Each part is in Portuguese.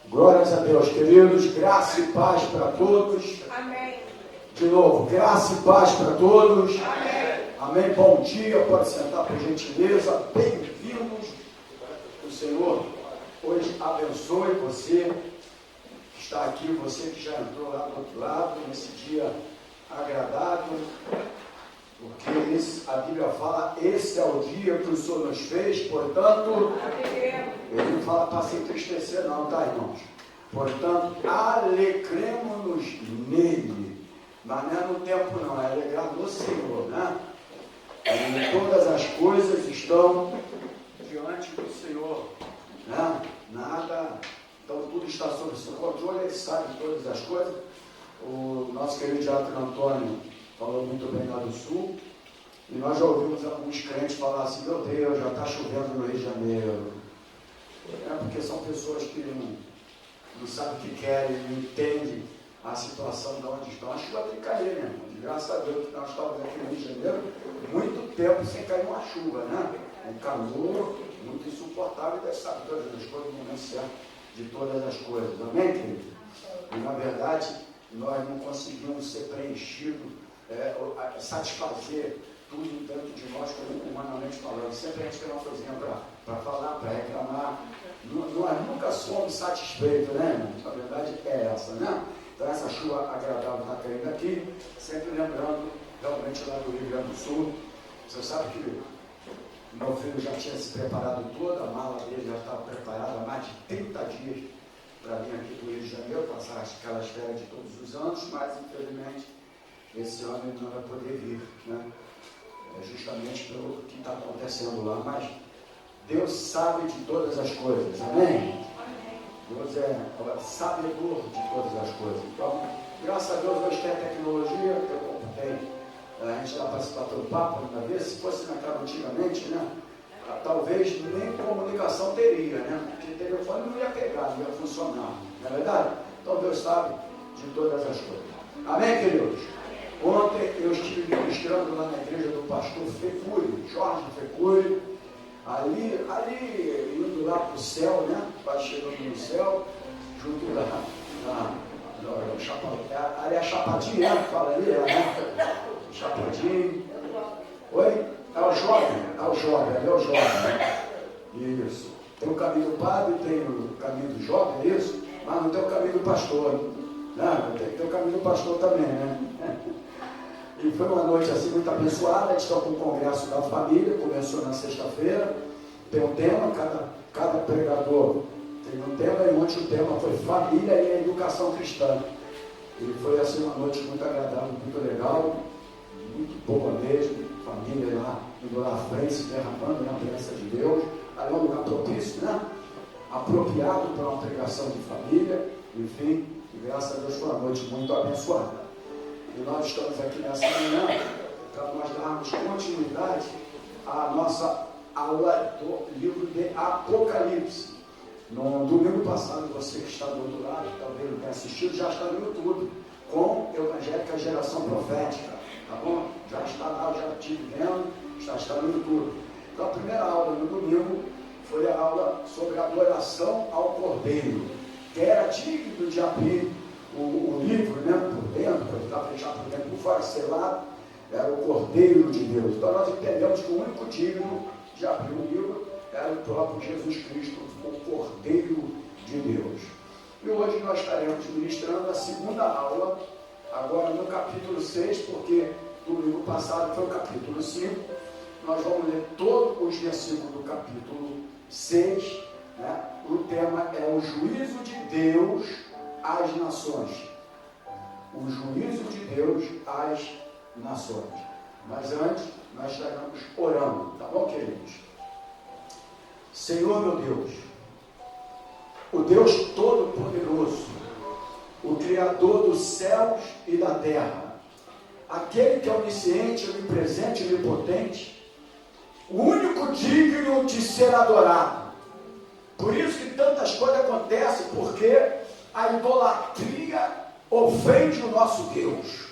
Glórias a Deus, queridos. Graça e paz para todos. Amém. De novo, graça e paz para todos. Amém. Amém. Bom dia, pode sentar por gentileza. Bem-vindos. O Senhor hoje abençoe você que está aqui, você que já entrou lá do outro lado, nesse dia agradável. Porque a Bíblia fala, esse é o dia que o Senhor nos fez, portanto, ele não fala para se entristecer não, tá, irmãos? Portanto, alegremos-nos nele. Mas não é no tempo não, é alegrar no Senhor, né? E todas as coisas estão diante do Senhor, né? Nada, então tudo está sob seu controle, ele sabe todas as coisas. O nosso querido Diácono Antônio falou muito bem lá do Sul, e nós já ouvimos alguns crentes falar assim, meu Deus, já está chovendo no Rio de Janeiro. É porque são pessoas que não sabem o que querem, não entendem a situação de onde estão. A chuva tem que cair, né, irmão? Graças a Deus que nós estávamos aqui no Rio de Janeiro, muito tempo sem cair uma chuva, né? Um calor muito insuportável, e deve saber todas as coisas, no momento certo de todas as coisas. Amém, querido? E na verdade, nós não conseguimos ser preenchidos, satisfazer tudo dentro de nós, como humanamente falando. Sempre a gente tem uma coisinha para falar, para reclamar. Nós nunca somos satisfeitos, né, irmão? A verdade é essa, né? Então essa chuva agradável está caindo aqui, sempre lembrando, realmente lá do Rio Grande do Sul. Você sabe que meu filho já tinha se preparado toda, a mala dele já estava preparada há mais de 30 dias para vir aqui para o Rio de Janeiro, passar aquelas férias de todos os anos, mas infelizmente esse ano ele não vai poder vir, né? Justamente pelo que está acontecendo lá, mas Deus sabe de todas as coisas, amém? Deus é sabedor de todas as coisas. Então, graças a Deus hoje tem a tecnologia, eu computei, a gente dá para se bater o papo uma vez, se fosse naquela antigamente, né? Talvez nem comunicação teria, né? Porque o telefone não ia pegar, não ia funcionar, não é verdade? Então Deus sabe de todas as coisas. Amém, queridos? Ontem eu estive ministrando lá na igreja do pastor Fecuri, Jorge Fecuri, ali indo lá para o céu, né? Quase chegando no céu, junto ali é Chapadinho, né? Fala ali, né? Chapadinho. Oi? É o jovem, ali é o jovem. Isso. Tem o caminho do padre, tem o caminho do jovem, é isso? Mas não tem o caminho do pastor. Não, tem que ter o caminho do pastor também, né? E foi uma noite assim muito abençoada. A gente está com o congresso da família, começou na sexta-feira. Tem um tema, cada pregador tem um tema, e ontem o tema foi família e a educação cristã. E foi assim uma noite muito agradável, muito legal, muito boa mesmo. Família lá, indo lá à frente, se derramando na presença de Deus. Ali é um lugar propício, né? Apropriado para uma pregação de família. Enfim, e graças a Deus foi uma noite muito abençoada. E nós estamos aqui nessa manhã para nós darmos continuidade à nossa aula do livro de Apocalipse. No domingo passado, você que está do outro lado, talvez não tenha assistido, já está no YouTube, com Evangélica Geração Profética, tá bom? Já está lá, já estive vendo, está no YouTube. Então a primeira aula no domingo foi a aula sobre a adoração ao Cordeiro, que era digno de abrir o livro, né, por dentro, para ficar fechado por dentro, por fora, selado, era o Cordeiro de Deus. Então nós entendemos que o único digno de abrir o livro era o próprio Jesus Cristo, o Cordeiro de Deus. E hoje nós estaremos ministrando a segunda aula, agora no capítulo 6, porque domingo passado foi o capítulo 5. Nós vamos ler todos os versículos do capítulo 6, né? O tema é o juízo de Deus às nações. O juízo de Deus às nações. Mas antes, nós estaremos orando, tá bom, queridos? Senhor, meu Deus, o Deus Todo-Poderoso, o Criador dos céus e da terra, aquele que é onisciente, onipresente e onipotente, o único digno de ser adorado. Por isso que tantas coisas acontecem, porque a idolatria ofende o nosso Deus.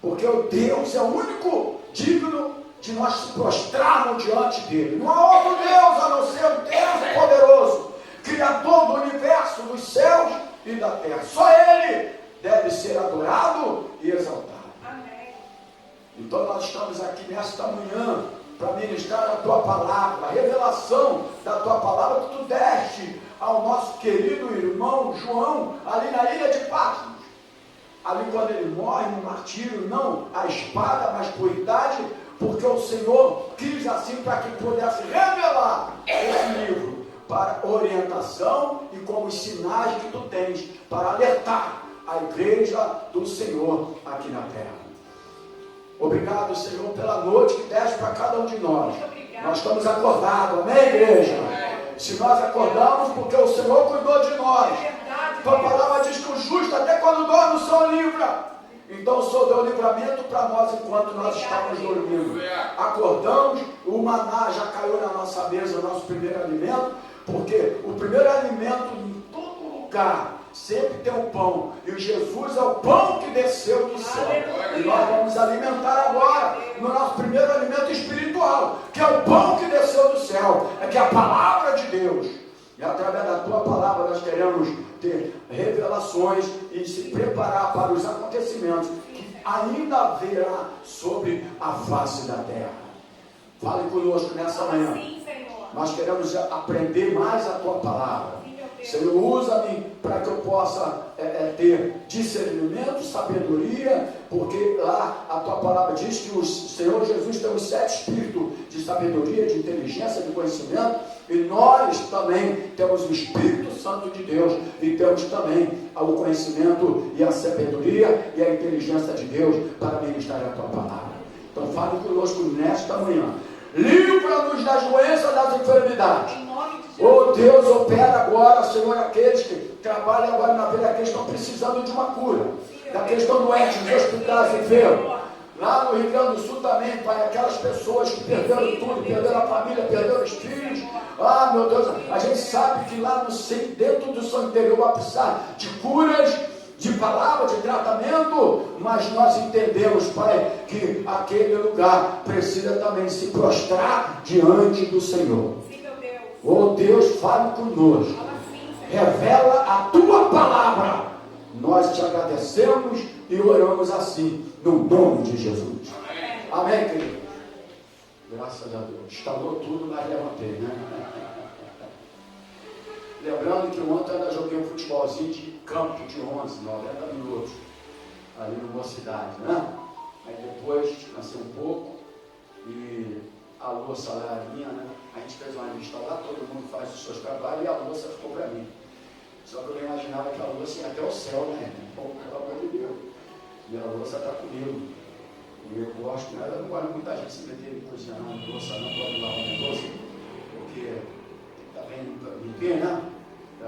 Porque o Deus é o único digno de nós se prostrarmos diante dele. Não há outro Deus a não ser o Deus poderoso, Criador do universo, dos céus e da terra. Só Ele deve ser adorado e exaltado. Amém. Então nós estamos aqui nesta manhã para ministrar a Tua palavra, a revelação da Tua palavra que Tu deste ao nosso querido irmão João, ali na ilha de Patmos. Ali quando ele morre no martírio, não a espada, mas por idade, porque o Senhor quis assim para que pudesse revelar esse livro para orientação e como os sinais que Tu tens para alertar a igreja do Senhor aqui na terra. Obrigado, Senhor, pela noite que deste para cada um de nós. Nós estamos acordados, amém, igreja? Se nós acordamos, porque o Senhor cuidou de nós. Tua palavra diz que o justo, até quando dorme, o Senhor livra. Então o Senhor deu livramento para nós enquanto nós estávamos dormindo. Acordamos, o maná já caiu na nossa mesa, o nosso primeiro alimento, porque o primeiro alimento em todo lugar sempre tem o pão, e o Jesus é o pão que desceu do céu. E nós vamos alimentar agora no nosso primeiro alimento espiritual, que é o pão que desceu do céu, é que é a palavra de Deus. E através da Tua palavra nós queremos ter revelações e se preparar para os acontecimentos que ainda haverá sobre a face da terra. Fale conosco nessa manhã. Nós queremos aprender mais a Tua palavra. Senhor, usa-me para que eu possa ter discernimento, sabedoria, porque lá a Tua palavra diz que o Senhor Jesus tem os 7 espíritos de sabedoria, de inteligência, de conhecimento, e nós também temos o Espírito Santo de Deus, e temos também o conhecimento e a sabedoria e a inteligência de Deus para ministrar a Tua palavra. Então fale conosco nesta manhã. Livra-nos das doenças, das enfermidades. Oh Deus, opera agora, Senhor, aqueles que trabalham agora na vida, aqueles que estão precisando de uma cura, daqueles que estão doentes, nos hospitais, enfermos. Lá no Rio Grande do Sul também, Pai, aquelas pessoas que perderam tudo, perderam a família, perderam os filhos. Ah, meu Deus, a gente sabe que lá no dentro do seu interior vai precisar de curas, de palavra, de tratamento, mas nós entendemos, Pai, que aquele lugar precisa também se prostrar diante do Senhor. Oh Deus, fale conosco, revela a Tua palavra. Nós te agradecemos e oramos assim, no nome de Jesus. Amém, querido? Graças a Deus. Instalou tudo, mas levantei, né? Lembrando que ontem eu joguei um futebolzinho de campo de 11, 90 minutos, ali na Mocidade, né? Aí depois descansei um pouco e a louça lá era minha, né? A gente fez uma lista lá, todo mundo faz os seus trabalhos e a louça ficou para mim. Só que eu não imaginava que a louça ia até o céu, né? Bom, pelo amor de Deus. E a louça está comigo. E eu gosto, né? Eu não gosto de muita gente se meter em cozinhar na louça, não pode lavar a louça, porque tem que estar bem limpinho, né?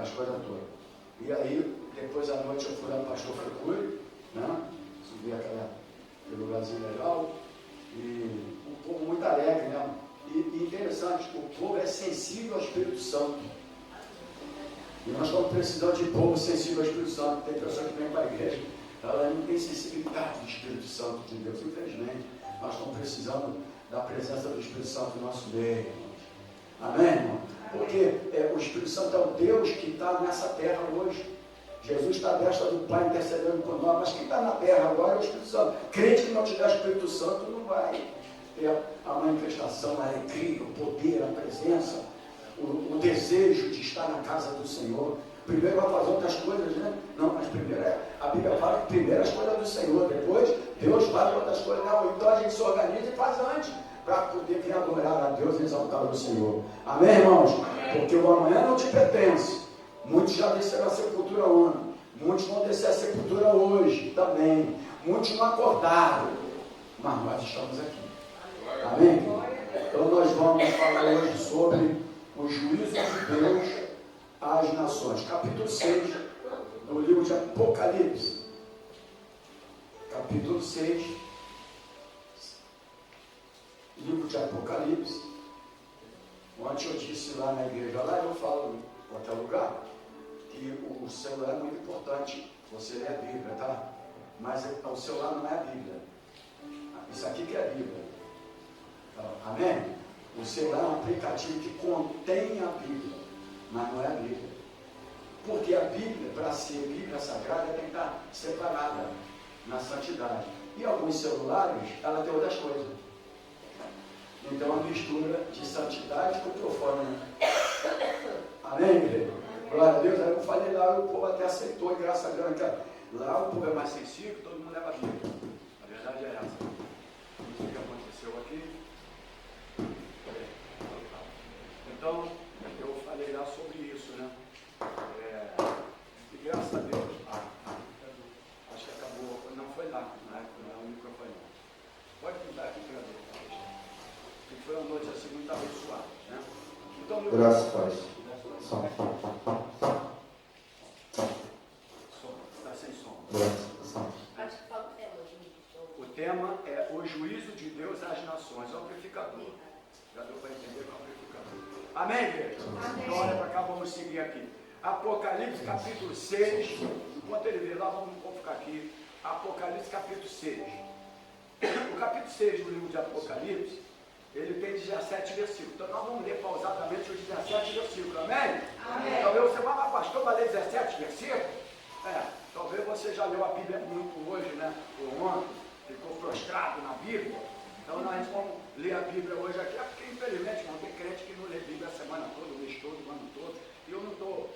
As coisas todas. E aí, depois à noite eu fui lá no Pastor Frecure, né? Subi aquele lugarzinho legal. E um povo muito alegre, né? E interessante, o povo é sensível ao Espírito Santo. E nós estamos precisando de povo sensível ao Espírito Santo. Tem pessoas que vêm para a igreja, ela não tem sensibilidade do Espírito Santo de Deus, infelizmente. Nós estamos precisando da presença do Espírito Santo no nosso meio, irmãos. Amém, irmão? Porque o Espírito Santo é o Deus que está nessa terra hoje. Jesus está à destra do Pai intercedendo por nós, mas quem está na terra agora é o Espírito Santo. Crente que não tiver o Espírito Santo não vai ter a manifestação, a alegria, o poder, a presença, o desejo de estar na casa do Senhor. Primeiro vai fazer outras coisas, né? Não, mas primeiro a Bíblia fala que primeiro as coisas do Senhor, depois Deus faz outras coisas. Não, então a gente se organiza e faz antes, para poder vir adorar a Deus e exaltar o Senhor. Amém, irmãos? Porque o amanhã não te pertence. Muitos já desceram a sepultura ontem. Muitos vão descer a sepultura hoje também. Muitos não acordaram. Mas nós estamos aqui. Amém? Então nós vamos falar hoje sobre o juízo de Deus às nações. Capítulo 6 do livro de Apocalipse. Capítulo 6. Livro de Apocalipse. Ontem eu disse lá na igreja, lá eu falo em qualquer lugar, que o celular é muito importante. Você lê a Bíblia, tá? Mas o celular não é a Bíblia. Isso aqui que é a Bíblia. Amém? O celular é um aplicativo que contém a Bíblia, mas não é a Bíblia. Porque a Bíblia, para ser Bíblia Sagrada, tem que estar separada na santidade. E alguns celulares, ela tem outras coisas. Então, a mistura de santidade com profano. Amém, igreja? Glória a Deus. Aí eu falei lá, o povo até aceitou, e graças a Deus, lá o povo é mais sensível, todo mundo leva a Bíblia. A verdade é essa. Isso que aconteceu aqui. Então, eu falei lá sobre isso, né? E graças a Deus, acho que acabou, não foi lá, na época, não, o microfone não. Pode mudar aqui para ver. E foi uma noite assim muito abençoada, né? Então, graças a Deus. Está sem som. Acho que fala o tema. O tema é o juízo de Deus às nações. É o amplificador. Já deu para entender o amplificador. Amém, igreja? Amém. Então, olha para cá, vamos seguir aqui. Apocalipse capítulo 6. Enquanto ele vê lá, vamos ficar aqui. Apocalipse capítulo 6. O capítulo 6 do livro de Apocalipse, ele tem 17 versículos. Então nós vamos ler pausadamente os 17 versículos. Amém? Amém. Talvez você vá, mas pastor, vai ler 17 versículos? Talvez você já leu a Bíblia muito hoje, né? Ou ontem, ficou prostrado na Bíblia. Então nós vamos ler a Bíblia hoje aqui, porque infelizmente não tem crente que não lê Bíblia a semana toda, o mês todo, o ano todo. E eu não estou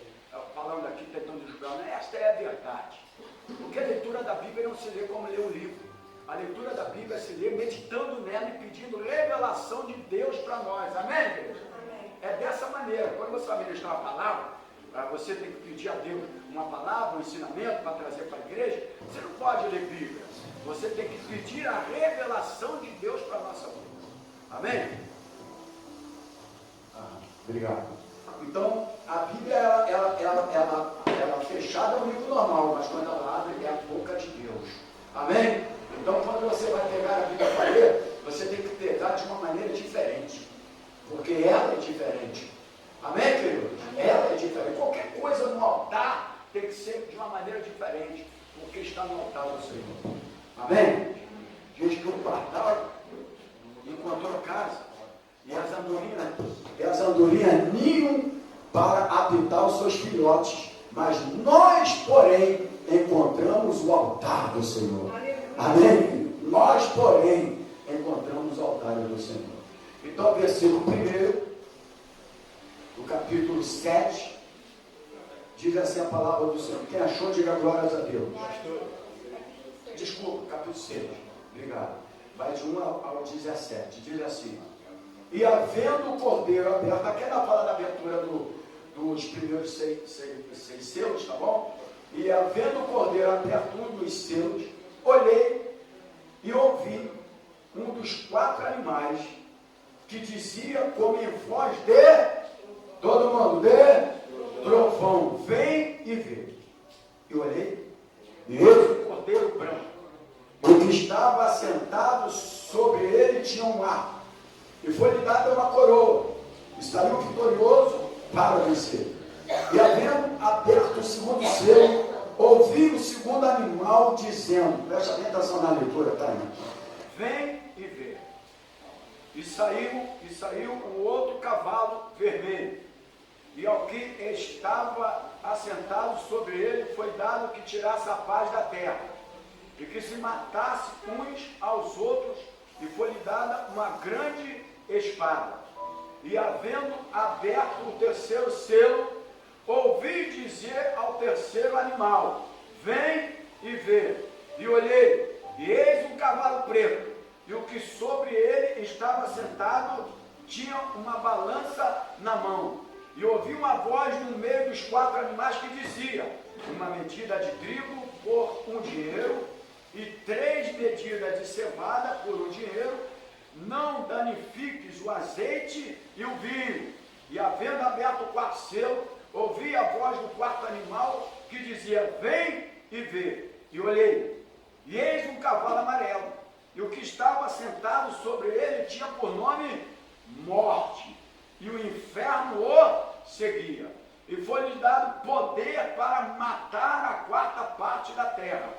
falando aqui tentando julgar, né? Esta é a verdade. Porque a leitura da Bíblia não se lê como ler um livro. A leitura da Bíblia se lê meditando nela e pedindo revelação de Deus para nós. Amém, igreja? Amém. É dessa maneira. Quando você vai ministrar uma palavra, você tem que pedir a Deus uma palavra, um ensinamento para trazer para a igreja. Você não pode ler Bíblia. Você tem que pedir a revelação de Deus para a nossa vida. Amém? Obrigado. Então, a Bíblia, ela fechada é um livro normal, mas quando ela abre, é a boca de Deus. Amém? Então, quando você vai pegar a Bíblia para ler, você tem que pegar de uma maneira diferente. Porque ela é diferente. Amém, querido? Ela é diferente. Qualquer coisa no altar tem que ser de uma maneira diferente. Porque está no altar do Senhor. Amém? Gente que o pardal encontrou casa. E as andorinhas ninham para habitar os seus filhotes. Mas nós, porém, encontramos o altar do Senhor. Amém? Nós, porém, encontramos o altar do Senhor. Então, versículo 1 do capítulo 7, diz assim a palavra do Senhor. Quem achou, diga glórias a Deus. Desculpa, capítulo 6. Obrigado. Vai de 1 ao 17. Diz assim: e havendo o cordeiro aberto, aqui ela fala da abertura dos primeiros seis selos, tá bom? E havendo o cordeiro aberto um dos selos, olhei e ouvi um dos 4 animais que dizia como em voz de todo mundo, de trovão, vem e vê. E olhei, e eis o cordeiro branco. O que estava assentado sobre ele tinha um arco, e foi-lhe dada uma coroa, e saiu vitorioso para vencer. E havendo aberto o segundo selo, ouvi o segundo animal dizendo, presta atenção na leitura, tá? Vem e vê. E saiu o outro cavalo vermelho, e ao que estava assentado sobre ele foi dado que tirasse a paz da terra, e que se matasse uns aos outros, e foi-lhe dada uma grande espada. E havendo aberto o terceiro selo, ouvi dizer ao terceiro animal, vem e vê. E olhei, e eis um cavalo preto, e o que sobre ele estava sentado tinha uma balança na mão. E ouvi uma voz no meio dos 4 animais que dizia, uma medida de trigo por 1 dinheiro, e 3 medidas de cevada por 1 dinheiro, não danifiques o azeite e o vinho. E havendo aberto o 4º selo, ouvi a voz do 4º animal que dizia, vem e vê. E olhei, e eis um cavalo amarelo, e o que estava sentado sobre ele tinha por nome Morte, e o inferno o seguia. E foi-lhe dado poder para matar a 4ª parte da terra,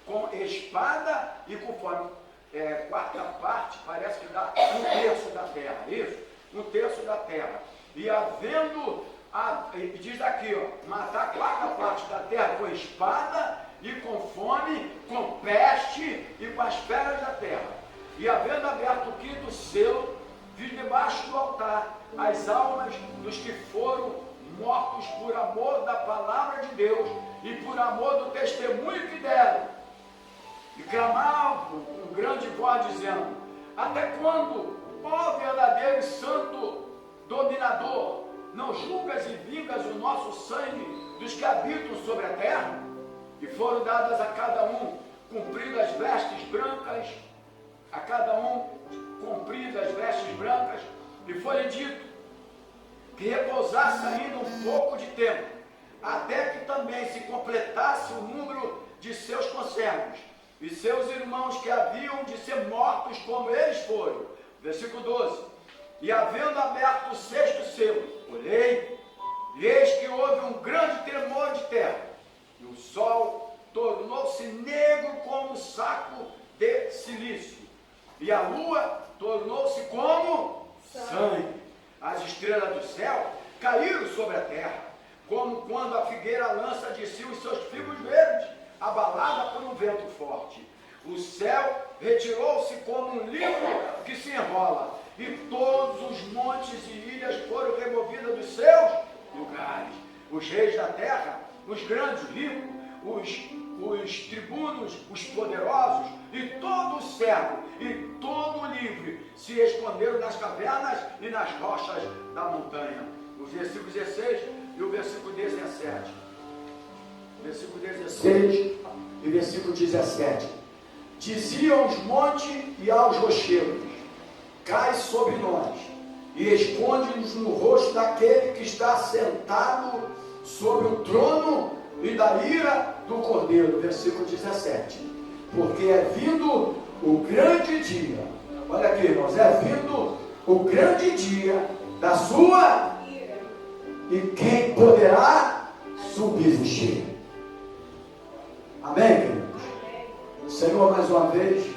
com espada e com fome. 4ª parte parece que dá 1/3 da terra, isso? 1/3 da terra. E havendo e diz aqui, ó, matar a quarta parte da terra com espada e com fome, com peste e com as feras da terra. E havendo aberto o quinto selo, vi debaixo do altar as almas dos que foram mortos por amor da palavra de Deus e por amor do testemunho que deram. E clamavam com grande voz, dizendo: até quando, ó verdadeiro e santo dominador, não julgas e vingas o nosso sangue dos que habitam sobre a terra? E foram dadas a cada um cumpridas vestes brancas, a cada um cumpridas vestes brancas, e foi-lhe dito que repousasse ainda um pouco de tempo, até que também se completasse o número de seus conservos, e seus irmãos que haviam de ser mortos como eles foram. Versículo 12. E havendo aberto o sexto selo, olhei, e eis que houve um grande tremor de terra, e o sol tornou-se negro como saco de silício, e a lua tornou-se como sangue. As estrelas do céu caíram sobre a terra, como quando a figueira lança de si os seus figos verdes, abalada por um vento forte. O céu retirou-se como um livro que se enrola, e todos os montes e ilhas foram removidos dos seus lugares. Os reis da terra, os grandes ricos, os tribunos, os poderosos, e todo o servo, e todo o livre, se esconderam nas cavernas e nas rochas da montanha. O versículo 16 e o versículo 17. Versículo 16 e versículo 17. Diziam os montes e aos rochedos: cai sobre nós, e esconde-nos no rosto daquele que está sentado sobre o trono e da ira do Cordeiro. Versículo 17. Porque é vindo o grande dia, olha aqui, irmãos, é vindo o grande dia da sua ira, e quem poderá subsistir? Amém, queridos? Senhor, mais uma vez,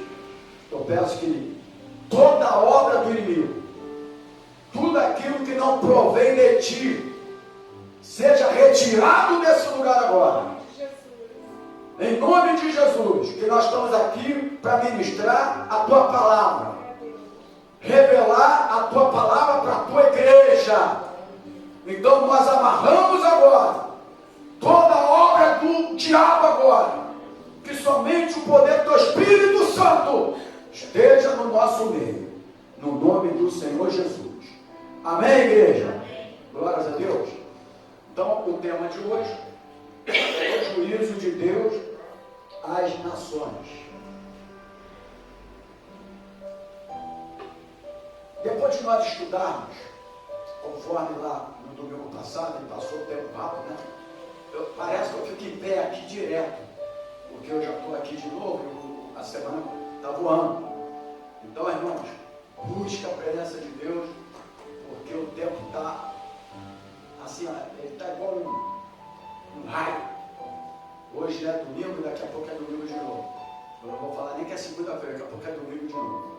eu peço que toda obra do inimigo, tudo aquilo que não provém de ti, seja retirado desse lugar agora. Em nome de Jesus, que nós estamos aqui para ministrar a tua palavra, revelar a tua palavra para a tua igreja. Então nós amarramos agora toda a obra do diabo agora, que somente o poder do Espírito Santo esteja no nosso meio, no nome do Senhor Jesus. Amém, igreja? Glórias a Deus. Então o tema de hoje é o juízo de Deus às nações. Depois de nós estudarmos, conforme lá no domingo passado, e passou o tempo rápido, né? Parece que eu fico em pé aqui direto, porque eu já estou aqui de novo, a semana está voando. Então, irmãos, busque a presença de Deus, porque o tempo está assim, ele está igual um raio. Hoje é domingo, daqui a pouco é domingo de novo. Eu não vou falar nem que é segunda-feira, daqui a pouco é domingo de novo.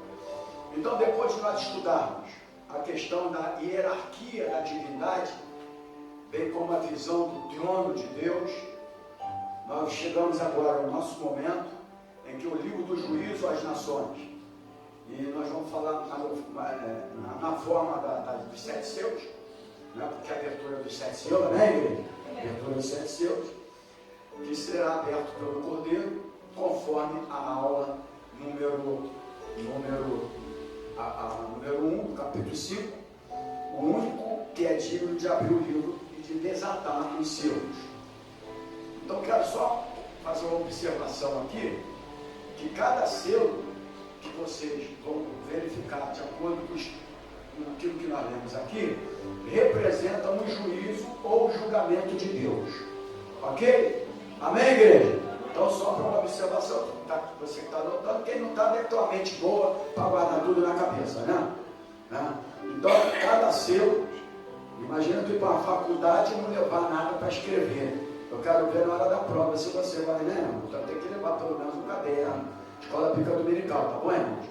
Então, depois de nós estudarmos a questão da hierarquia da divindade, bem como a visão do trono de Deus, nós chegamos agora ao nosso momento em que eu ligo do juízo às nações. E nós vamos falar na forma dos 7 selos, né? Porque a abertura dos 7 selos, né, igreja? A abertura dos 7 selos, que será aberto pelo Cordeiro, conforme a aula número 1, capítulo 5, o único que é digno de abrir o livro e de desatar os selos. Então quero só fazer uma observação aqui, que cada selo que vocês vão verificar de acordo com aquilo que nós lemos aqui, representa um juízo ou julgamento de Deus. Ok? Amém, igreja? Então só para uma observação, você que está anotando, quem não está deve ter uma mente boa para guardar tudo na cabeça, né? Então cada selo, imagina tu ir para uma faculdade e não levar nada para escrever. Eu quero ver na hora da prova se você vai, né, irmão? Então tem que levar pelo menos um caderno, escola bíblica dominical, tá bom, irmãos?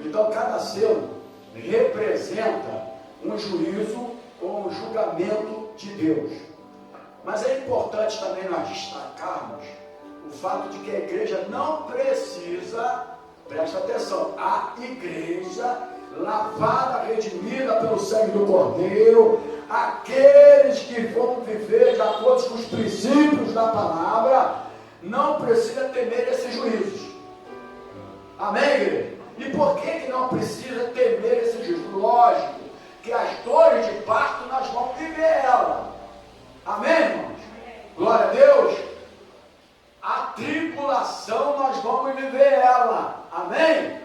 Então cada selo representa um juízo ou um julgamento de Deus. Mas é importante também nós destacarmos o fato de que a igreja não precisa, presta atenção, a igreja lavada, redimida pelo sangue do Cordeiro, aqueles que vão viver de acordo com os princípios da palavra, não precisa temer esses juízos. Amém, igreja? E por que não precisa temer esses juízos? Lógico que as dores de parto nós vamos viver ela. Amém, irmãos? Glória a Deus. A tribulação nós vamos viver ela. Amém?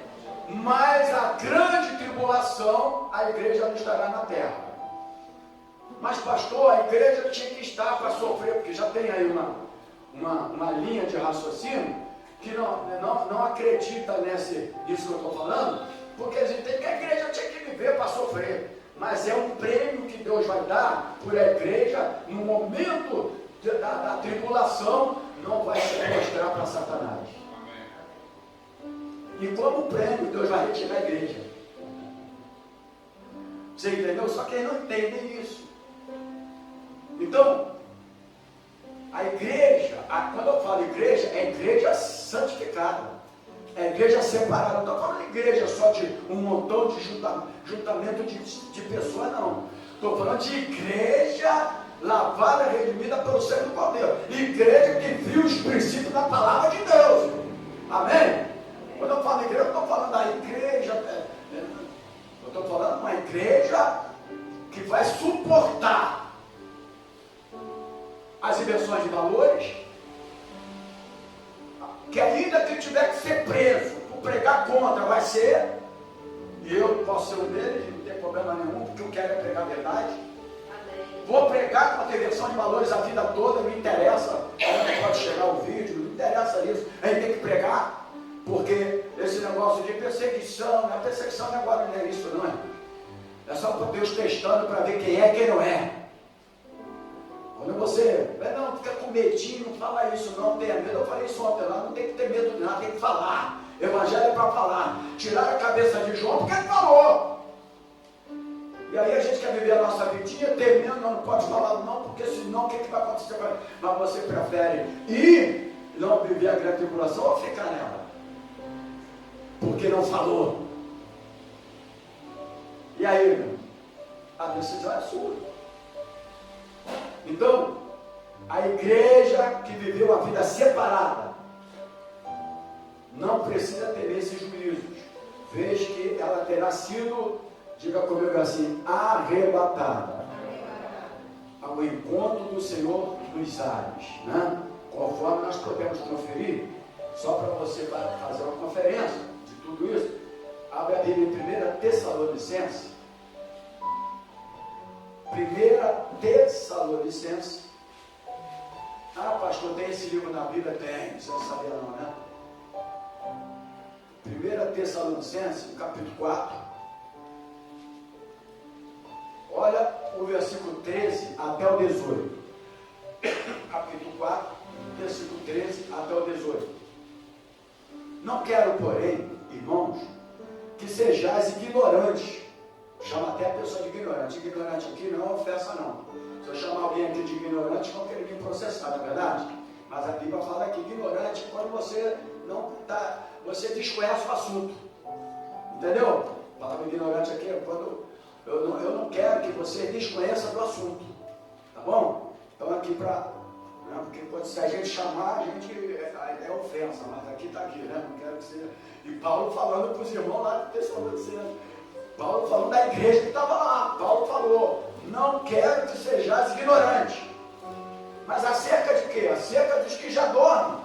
Mas a grande tribulação, a igreja não estará na terra. Mas pastor, a igreja tinha que estar para sofrer, porque já tem aí uma linha de raciocínio que não acredita nisso que eu estou falando, porque eles entendem que a igreja tinha que viver para sofrer. Mas é um prêmio que Deus vai dar por a igreja no momento da tribulação, não vai se mostrar para Satanás. E como prêmio, Deus vai retirar a igreja. Você entendeu? Só que eles não entendem isso. Então, a igreja, quando eu falo igreja, é igreja santificada. É igreja separada. Não estou falando igreja só de um montão de juntamento de pessoas, não. Estou falando de igreja lavada, redimida pelo sangue do Cordeiro. Igreja que viu os princípios da palavra de Deus. Amém? Quando eu falo igreja, eu estou falando da igreja. Eu estou falando de uma igreja que vai suportar as inversões de valores, que ainda que tiver que ser preso por pregar contra, vai ser, e eu posso ser um deles, não tem problema nenhum, porque eu quero é pregar a verdade. Amém. Vou pregar contra a inversão de valores a vida toda, não interessa, não pode chegar o vídeo, não interessa isso, a gente tem que pregar, porque esse negócio de perseguição, não é perseguição agora, não é isso não é. É só para Deus testando para ver quem é e quem não é. Quando você, não, fica com medinho, não fala isso, não tenha medo. Eu falei isso ontem lá, não tem que ter medo de nada, tem que falar. Evangelho é para falar. Tiraram a cabeça de João porque ele falou. E aí a gente quer viver a nossa vidinha, temendo, não pode falar não, porque senão o que vai acontecer? Mas você prefere ir, não viver a grande tribulação ou ficar nela? Porque não falou. E aí, meu? A decisão é sua. Então, a igreja que viveu a vida separada não precisa ter esses juízos, vez que ela terá sido, diga comigo assim, arrebatada ao encontro do Senhor dos ares, né? Conforme nós podemos conferir, só para você fazer uma conferência de tudo isso, abre a Bíblia em 1 Tessalonicenses. 1 Tessalonicenses. Ah, pastor, tem esse livro na Bíblia? Tem, você não sabia não, né? 1 Tessalonicenses, capítulo 4. Olha o versículo 13 até o 18. Capítulo 4, versículo 13 até o 18. Não quero, porém, irmãos, que sejais ignorantes. Chama até a pessoa de ignorante. Ignorante aqui não é ofensa, não. Se eu chamar alguém aqui de ignorante, vão querer me processar, não é verdade? Mas a Bíblia fala que ignorante é quando você não está, você desconhece o assunto. Entendeu? A palavra ignorante aqui é quando eu não quero que você desconheça do assunto. Tá bom? Então aqui para. Porque se a gente chamar, a gente é ofensa, mas aqui está aqui, né? Não quero que seja. E Paulo falando para os irmãos lá do Tessalonicenses. Paulo falando da igreja que estava lá. Paulo falou, não quero que sejais ignorantes. Mas acerca de quê? Acerca dos que já dormem,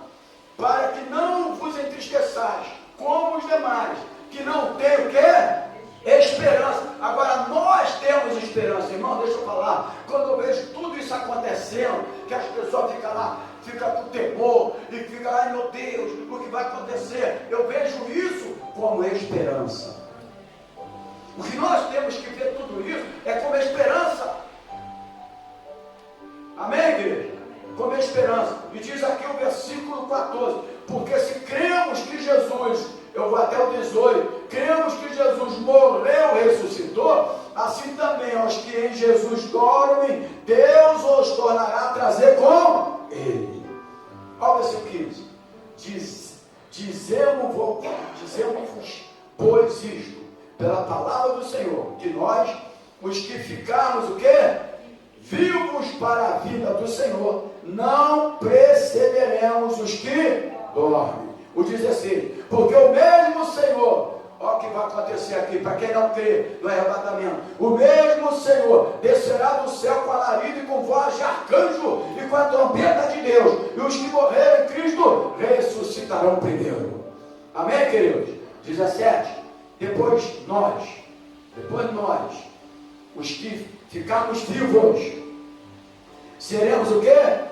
para que não vos entristeçais, como os demais, que não têm o quê? Esperança. Agora nós temos esperança, irmão, deixa eu falar. Quando eu vejo tudo isso acontecendo, que as pessoas ficam lá, ficam com temor, e ficam, ai meu Deus, o que vai acontecer? Eu vejo isso como esperança. O que nós temos que ver tudo isso é como esperança. Amém, igreja? Como esperança. E diz aqui o versículo 14: porque se cremos que Jesus, eu vou até o 18, cremos que Jesus morreu, ressuscitou, assim também aos que em Jesus dormem, Deus os tornará a trazer com Ele. Olha o versículo 15. Dizemos-vos, pois isto, pela palavra do Senhor, que nós, os que ficarmos o quê? Vivos para a vida do Senhor, não precederemos os que dormem. O 16, porque o mesmo Senhor, olha o que vai acontecer aqui, para quem não crê no arrebatamento, o mesmo Senhor descerá do céu com alarido e com voz de arcanjo e com a trombeta de Deus, e os que morreram em Cristo ressuscitarão primeiro. Amém, queridos? 17, depois nós, os que ficarmos vivos, seremos o quê?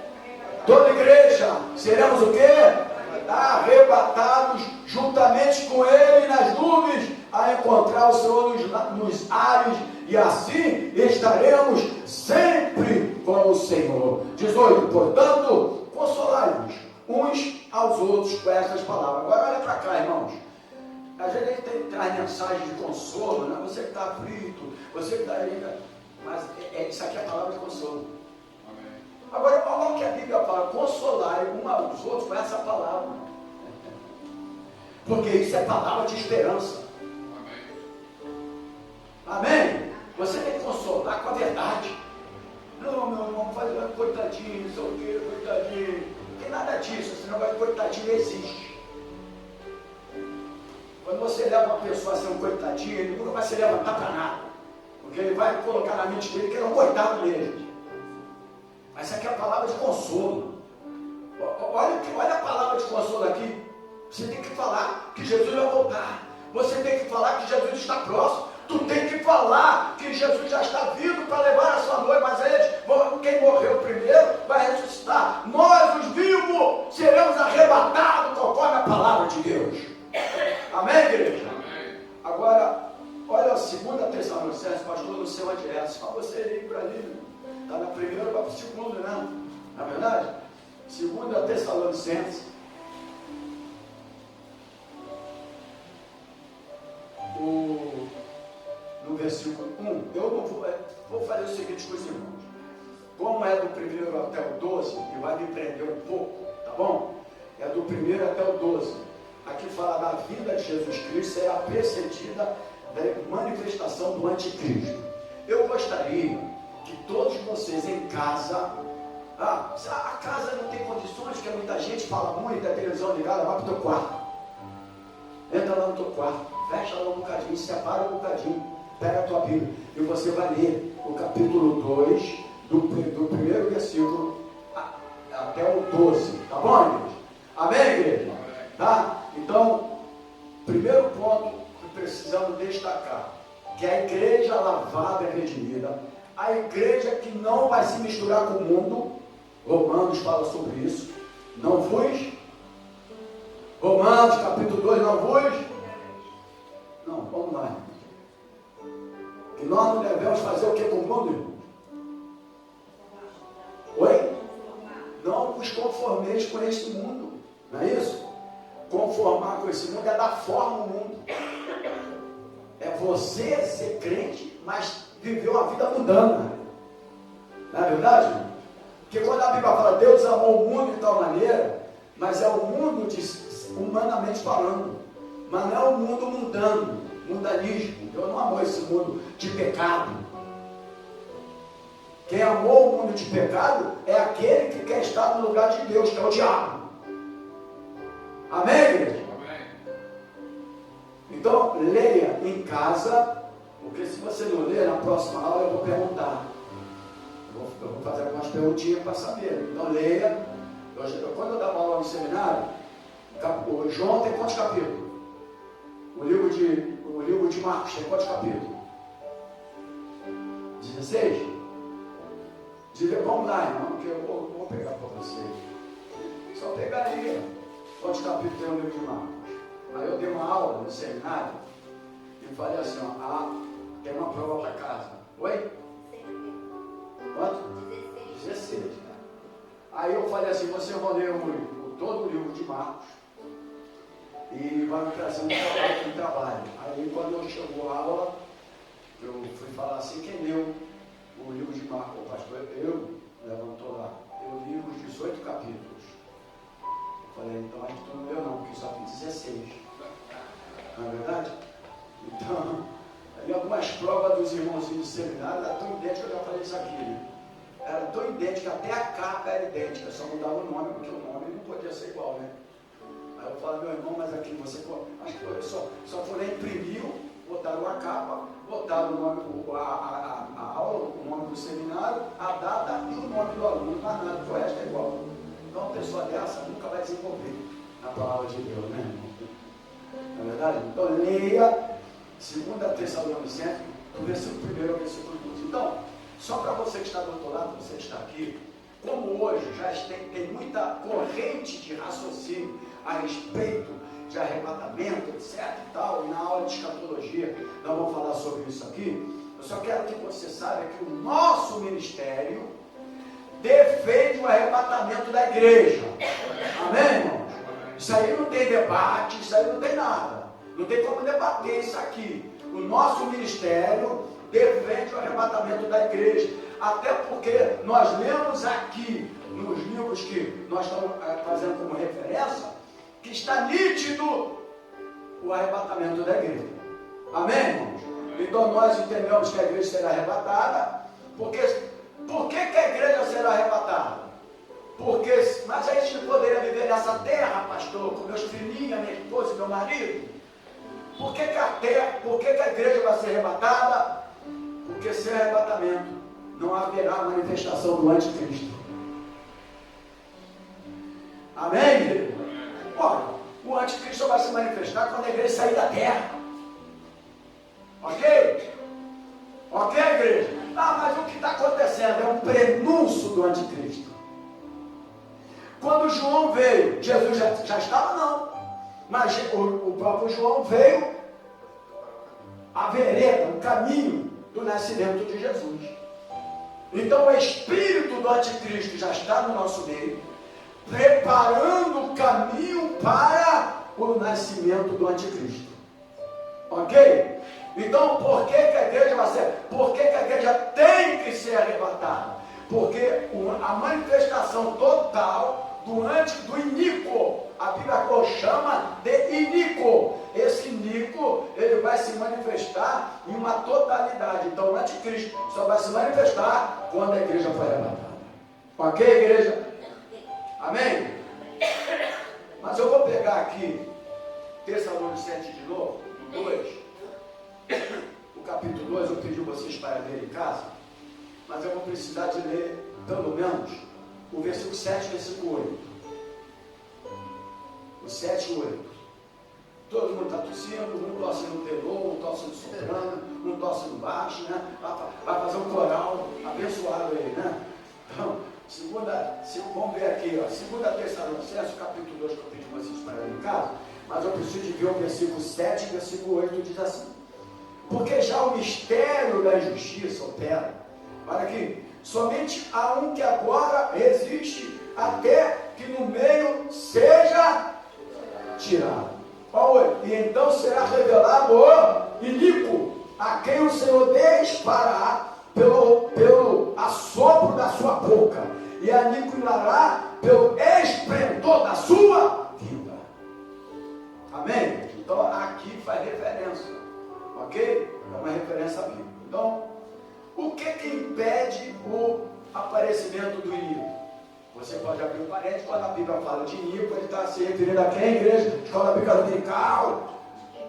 Toda igreja, seremos o quê? Arrebatados juntamente com Ele nas nuvens, a encontrar o Senhor nos ares, e assim estaremos sempre com o Senhor. 18, portanto, consolai-vos uns aos outros com estas palavras. Agora olha para cá, irmãos. Às vezes ele traz mensagem de consolo, né? Você que está aflito, você que está aí, mas isso aqui é a palavra de consolo. Agora, olha o que a Bíblia fala: consolar um aos outros com essa palavra, porque isso é palavra de esperança. Amém? Você tem que consolar com a verdade. Não, meu irmão, faz coitadinho, não sei o que, coitadinho. Não tem nada disso, esse negócio de coitadinho não existe. Quando você leva uma pessoa a ser um coitadinho, ele nunca vai se levantar para nada, porque ele vai colocar na mente dele que ele é um coitado mesmo. Mas isso aqui é a palavra de consolo. Olha a palavra de consolo aqui. Você tem que falar que Jesus vai voltar. Você tem que falar que Jesus está próximo. Tu tem que falar que Jesus já está vindo para levar a sua noiva. Mas quem morreu primeiro vai ressuscitar. Nós, os vivos, seremos arrebatados conforme a palavra de Deus. Amém, igreja? Amém. Agora, olha a 2 Tessalonicenses, pastor do seu adverso. Só você ir para ali. Está na primeira, vai para o segundo, né? Na verdade, 2 Tessalonicenses, no versículo 1, eu não vou fazer o seguinte com os irmãos. Como é do primeiro até o 12, e vai me prender um pouco, tá bom? É do primeiro até o 12. Aqui fala da vinda de Jesus Cristo, será precedida da manifestação do anticristo. Eu gostaria que todos vocês em casa, a casa não tem condições, que muita gente fala muito, a televisão ligada, vai para o teu quarto, entra lá no teu quarto, fecha lá um bocadinho, separa um bocadinho, pega a tua Bíblia e você vai ler o capítulo 2 do primeiro versículo até o 12, tá bom, igreja? Amém, igreja? Tá? Então, primeiro ponto que precisamos destacar, que a igreja lavada e redimida, a igreja que não vai se misturar com o mundo. Romanos fala sobre isso. Não vos? Romanos capítulo 2, não vos? Não, vamos lá. Que nós não devemos fazer o que com o mundo, irmão? Oi? Não vos conformeis com este mundo. Não é isso? Conformar com esse mundo é dar forma ao mundo. É você ser crente, mas viver uma vida mundana. Não é verdade? Porque quando a Bíblia fala Deus amou o mundo de tal maneira, mas é o mundo humanamente falando, mas não é o mundo mundano, mundanismo. Deus não amou esse mundo de pecado. Quem amou o mundo de pecado é aquele que quer estar no lugar de Deus, que é o diabo. Amém, igreja? Amém. Então, leia em casa, porque se você não ler, na próxima aula eu vou perguntar. Eu vou fazer algumas perguntinhas para saber. Então, leia. Quando eu dava aula no seminário, o João tem quantos capítulos? O livro de Marcos tem quantos capítulos? 16? Vamos lá, irmão, que eu vou pegar para você. Só pegar aí. Quantos capítulos tem o livro de Marcos? Aí eu dei uma aula no seminário e falei assim, tem uma prova para casa. Oi? Quanto? 16. Aí eu falei assim, você vai ler todo o livro de Marcos e vai me trazer um trabalho. Aí quando eu chegou a aula, eu fui falar assim, quem leu o livro de Marcos, o pastor, eu levantou lá, eu li os 18 capítulos. Eu falei, então acho que tu não leu não, porque só tem 16. Não é verdade? Então, ali algumas provas dos irmãozinhos do seminário eram tão idênticas, eu já falei isso aqui, né? Era tão idêntica, até a capa era idêntica, só mudava o nome, porque o nome não podia ser igual, né? Aí eu falo, meu irmão, mas aqui você, acho que eu só foi lá, imprimiu, botaram a capa, botaram o nome, a aula, o nome do seminário, a data e o nome do aluno, mas nada, o resto é igual. Então, uma pessoa dessa nunca vai desenvolver na palavra de Deus, né, irmão? Não é verdade? Então, leia 2 Tessalonicenses, do versículo 1 ao versículo 12. Então, só para você que está do outro lado, você que está aqui, como hoje já tem muita corrente de raciocínio a respeito de arrebatamento, etc e tal, e na aula de escatologia nós vamos falar sobre isso aqui, eu só quero que você saiba que o nosso ministério defende o arrebatamento da igreja. Amém, irmãos? Isso aí não tem debate, isso aí não tem nada. Não tem como debater isso aqui. O nosso ministério defende o arrebatamento da igreja. Até porque nós lemos aqui nos livros que nós estamos fazendo como referência, que está nítido o arrebatamento da igreja. Amém, irmãos? Então nós entendemos que a igreja será arrebatada. Por que a igreja será arrebatada? Mas a gente poderia viver nessa terra, pastor, com meus filhinhos, minha esposa e meu marido? Por que a igreja vai ser arrebatada? Porque sem arrebatamento não haverá manifestação do anticristo. Amém, igreja? Olha, o anticristo vai se manifestar quando a igreja sair da terra. Ok? Ok, igreja? Mas o que está acontecendo é um prenúncio do anticristo. Quando João veio, Jesus já estava não. Mas o próprio João veio a vereda, o caminho do nascimento de Jesus. Então o espírito do anticristo já está no nosso meio, preparando o caminho para o nascimento do anticristo. Ok? Então por que a igreja vai ser? Por que a igreja tem que ser arrebatada? Porque a manifestação total do iníquo, a Bíblia chama de iníquo. Esse iníquo, ele vai se manifestar em uma totalidade. Então o anticristo só vai se manifestar quando a igreja for arrebatada. Ok, igreja? Amém? Mas eu vou pegar aqui Tessalonicenses de novo, do 2. O capítulo 2, eu pedi vocês para ler em casa, mas eu vou precisar de ler, pelo menos, o versículo 7 e o versículo 8. O 7 e 8. Todo mundo está tossindo, um tosse no tenor, um tosse no soprano, um tosse no baixo, né? Vai fazer um coral abençoado aí, né? Então, vamos ver aqui, ó, 2 Tessalonicenses, capítulo 2, que eu pedi vocês para ler em casa, mas eu preciso de ver o versículo 7 e o versículo 8, diz assim: porque já o mistério da injustiça opera, para que somente há um que agora resiste, até que no meio seja tirado. E então será revelado o iníquo, a quem o Senhor disparará pelo assopro da sua boca, e aniquilará pelo esplendor da sua vida. Amém? Então aqui faz referência, ok? É uma referência bíblica. Então, o que impede o aparecimento do iníquo? Você pode abrir um parênteses, quando a Bíblia fala de iníquo, ele está se referindo a quem, igreja? Escola Bíblica Dominical,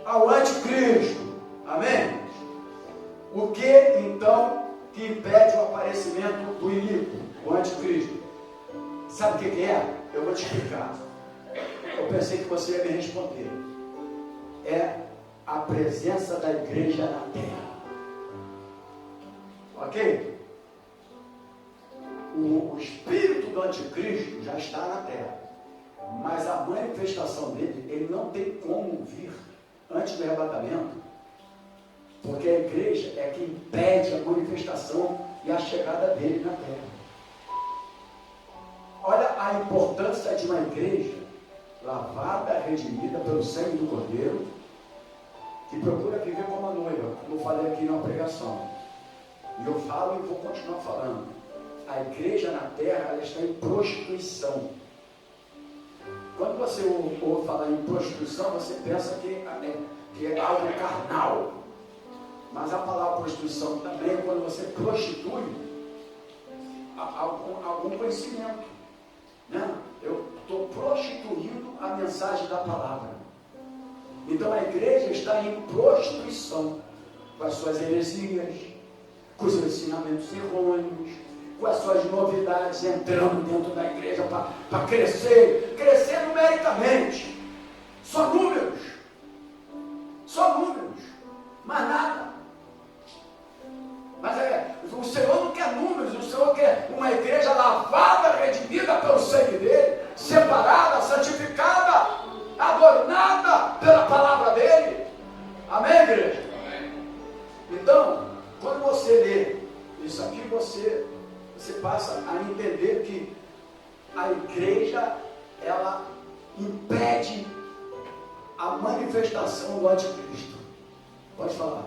ao anticristo. Amém? O que então que impede o aparecimento do iníquo, o anticristo? Sabe o que é? Eu vou te explicar. Eu pensei que você ia me responder. É a presença da igreja na terra. Ok? O espírito do anticristo já está na terra, mas a manifestação dele, ele não tem como vir antes do arrebatamento, porque a igreja é que impede a manifestação e a chegada dele na terra. Olha a importância de uma igreja lavada, redimida pelo sangue do Cordeiro, que procura viver como a noiva, como eu falei aqui na pregação. E eu falo e vou continuar falando. A igreja na terra, ela está em prostituição. Quando você ouve falar em prostituição, você pensa que é algo carnal. Mas a palavra prostituição também é quando você prostitui algum conhecimento. Né? Eu estou prostituindo a mensagem da palavra. Então a igreja está em prostituição com as suas heresias, com os ensinamentos errôneos, com as suas novidades, entrando dentro da igreja para crescer numericamente. Só números, mais nada. Mas o Senhor não quer números, o Senhor quer uma igreja lavada, redimida pelo sangue dele, separada, santificada, adornada pela palavra dele. Amém, igreja? Então, quando você lê isso aqui, você passa a entender que a igreja, ela impede a manifestação do anticristo. Pode falar.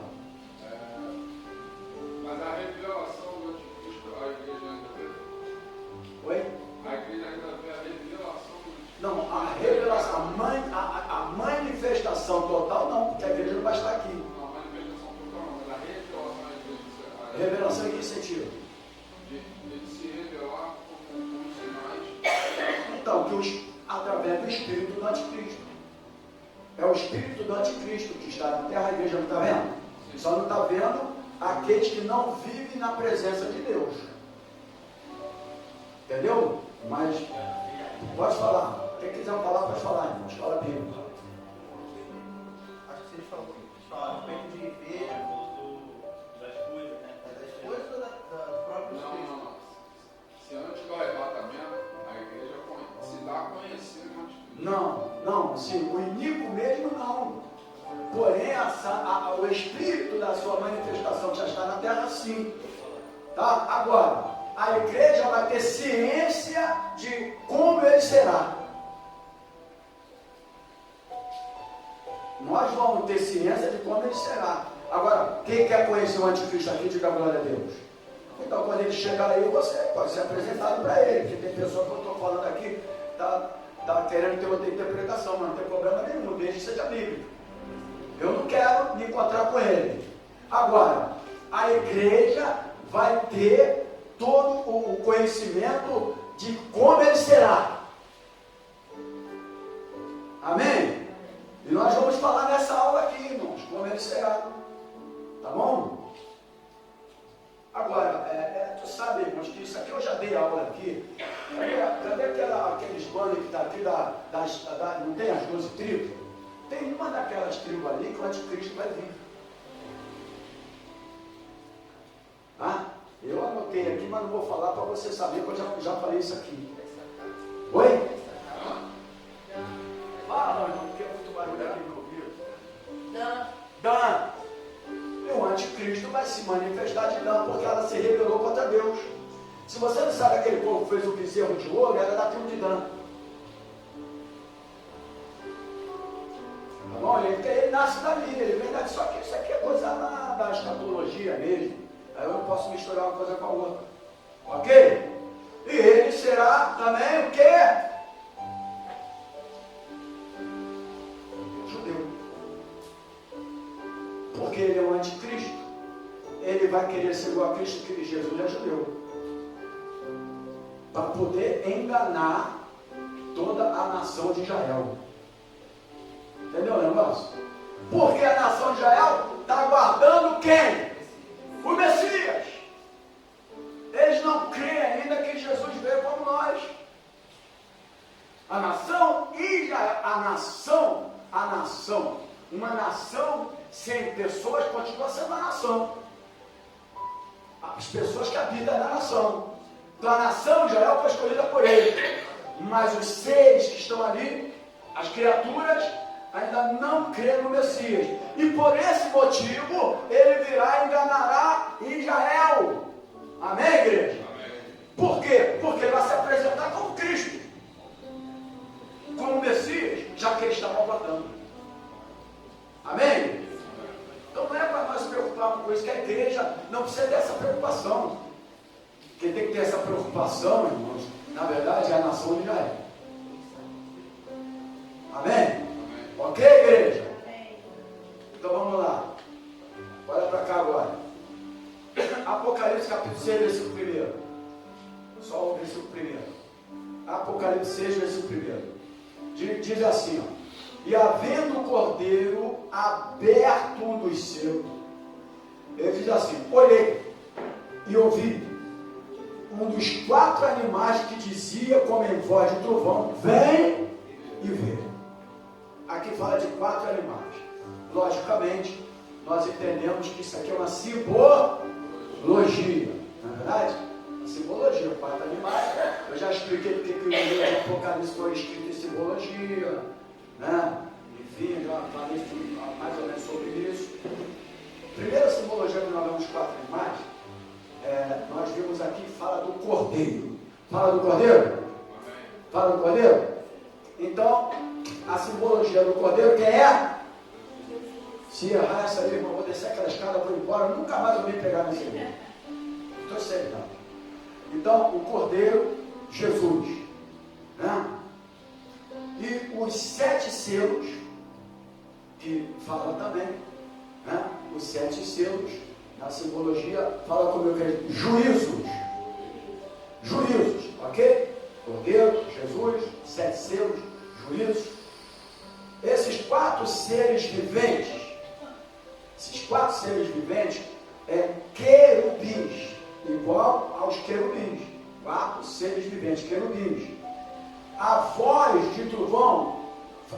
Mas a revelação do anticristo, a igreja ainda vê? Oi? A igreja ainda vê a revelação do anticristo? Não, a revelação, a manifestação total não, porque a igreja não vai estar aqui. Não, a manifestação total não, mas a revelação à igreja. Revelação em que sentido? De se revelar com sinais. Então, através do espírito do anticristo. É o espírito do anticristo que está na terra, a igreja não está vendo? Só não está vendo aqueles que não vivem na presença de Deus. Entendeu? Mas pode falar. Quem quiser falar, pode falar, irmãos. Fala bem. Acho que vocês falaram a respeito de ver das coisas, né? Das coisas ou do próprio Espírito? Não. Se antes do arrebatamento, a igreja se dá a conhecer o anticristo. Não, sim, o inimigo mesmo não. Porém, o espírito da sua manifestação que já está na terra, sim. Tá? Agora, a igreja vai ter ciência de como ele será. Nós vamos ter ciência de como ele será. Agora, quem quer conhecer o anticristo aqui, diga glória a Deus. Então, quando ele chegar aí, você pode ser apresentado para ele. Porque tem pessoa que eu estou falando aqui, está querendo ter outra interpretação, mas não tem problema nenhum, desde que seja bíblico. Eu não quero me encontrar com ele. Agora, a igreja vai ter todo o conhecimento de como ele será. Amém? E nós vamos falar nessa aula aqui, irmãos, como ele será. Tá bom? Agora, tu sabe, irmãos, que isso aqui eu já dei aula aqui. Cadê aqueles bandos que está aqui, não tem as 12 tribos? Tem uma daquelas tribos ali que o anticristo vai vir. Ah, eu anotei aqui, mas não vou falar para você saber, porque eu já falei isso aqui. Oi? Fala, irmão, porque é muito barulho aqui no ouvido. Dan. E o anticristo vai se manifestar de Dan, porque ela se rebelou contra Deus. Se você não sabe aquele povo que fez o bezerro de ouro, era da tribo de Dan. Tá bom? Ele nasce dali, ele vem dali. Só que isso aqui é coisa da escatologia mesmo. Aí eu não posso misturar uma coisa com a outra. Ok? E ele será também o quê? Judeu. Porque ele é o anticristo. Ele vai querer ser igual a Cristo, que Jesus é judeu. Para poder enganar toda a nação de Israel. Entendeu o negócio? Porque a nação de Israel está aguardando quem? O Messias. Eles não creem ainda que Jesus veio como nós. A nação Israel, a nação, uma nação sem pessoas continua sendo a nação. As pessoas que habitam na nação. Então a nação de Israel foi escolhida por ele. Mas os seres que estão ali, as criaturas, ainda não crê no Messias. E por esse motivo, ele virá e enganará Israel. Amém, igreja? Amém. Por quê? Porque ele vai se apresentar como Cristo. Como Messias, já que ele estava aguardando. Amém? não precisa ter essa preocupação. Quem tem que ter essa preocupação, irmãos, na verdade, é a nação de Israel. Amém? Ok, igreja? Então vamos lá. Olha para cá agora. Apocalipse capítulo 6, versículo 1. Só o versículo 1. Apocalipse 6, versículo 1. Diz assim, ó. E havendo o cordeiro aberto um dos seus, ele diz assim: olhei e ouvi um dos 4 animais que dizia como em voz de trovão: vem e vê. Aqui fala de 4 animais. Logicamente, nós entendemos que isso aqui é uma simbologia, não é verdade? Uma simbologia, 4 animais. Eu já expliquei porque que o livro de Apocalipse foi escrito em simbologia, né? Enfim, já falei mais ou menos sobre isso. Primeira simbologia que nós vemos 4 animais, nós vimos aqui, fala do cordeiro. Fala do cordeiro? Fala do cordeiro? Então, a simbologia do cordeiro, quem é? Se errar essa aí, irmão, vou descer aquela escada, vou embora, nunca mais vou me pegar nesse livro. Estou certo. Então, o cordeiro, Jesus, né? E os 7 selos, que fala também, né? Os 7 selos, na simbologia, fala como eu quero, juízos, ok? Cordeiro, Jesus, 7 selos, juízos. Esses 4 seres viventes, querubins, igual aos querubins, 4 seres viventes, querubins. A voz de trovão,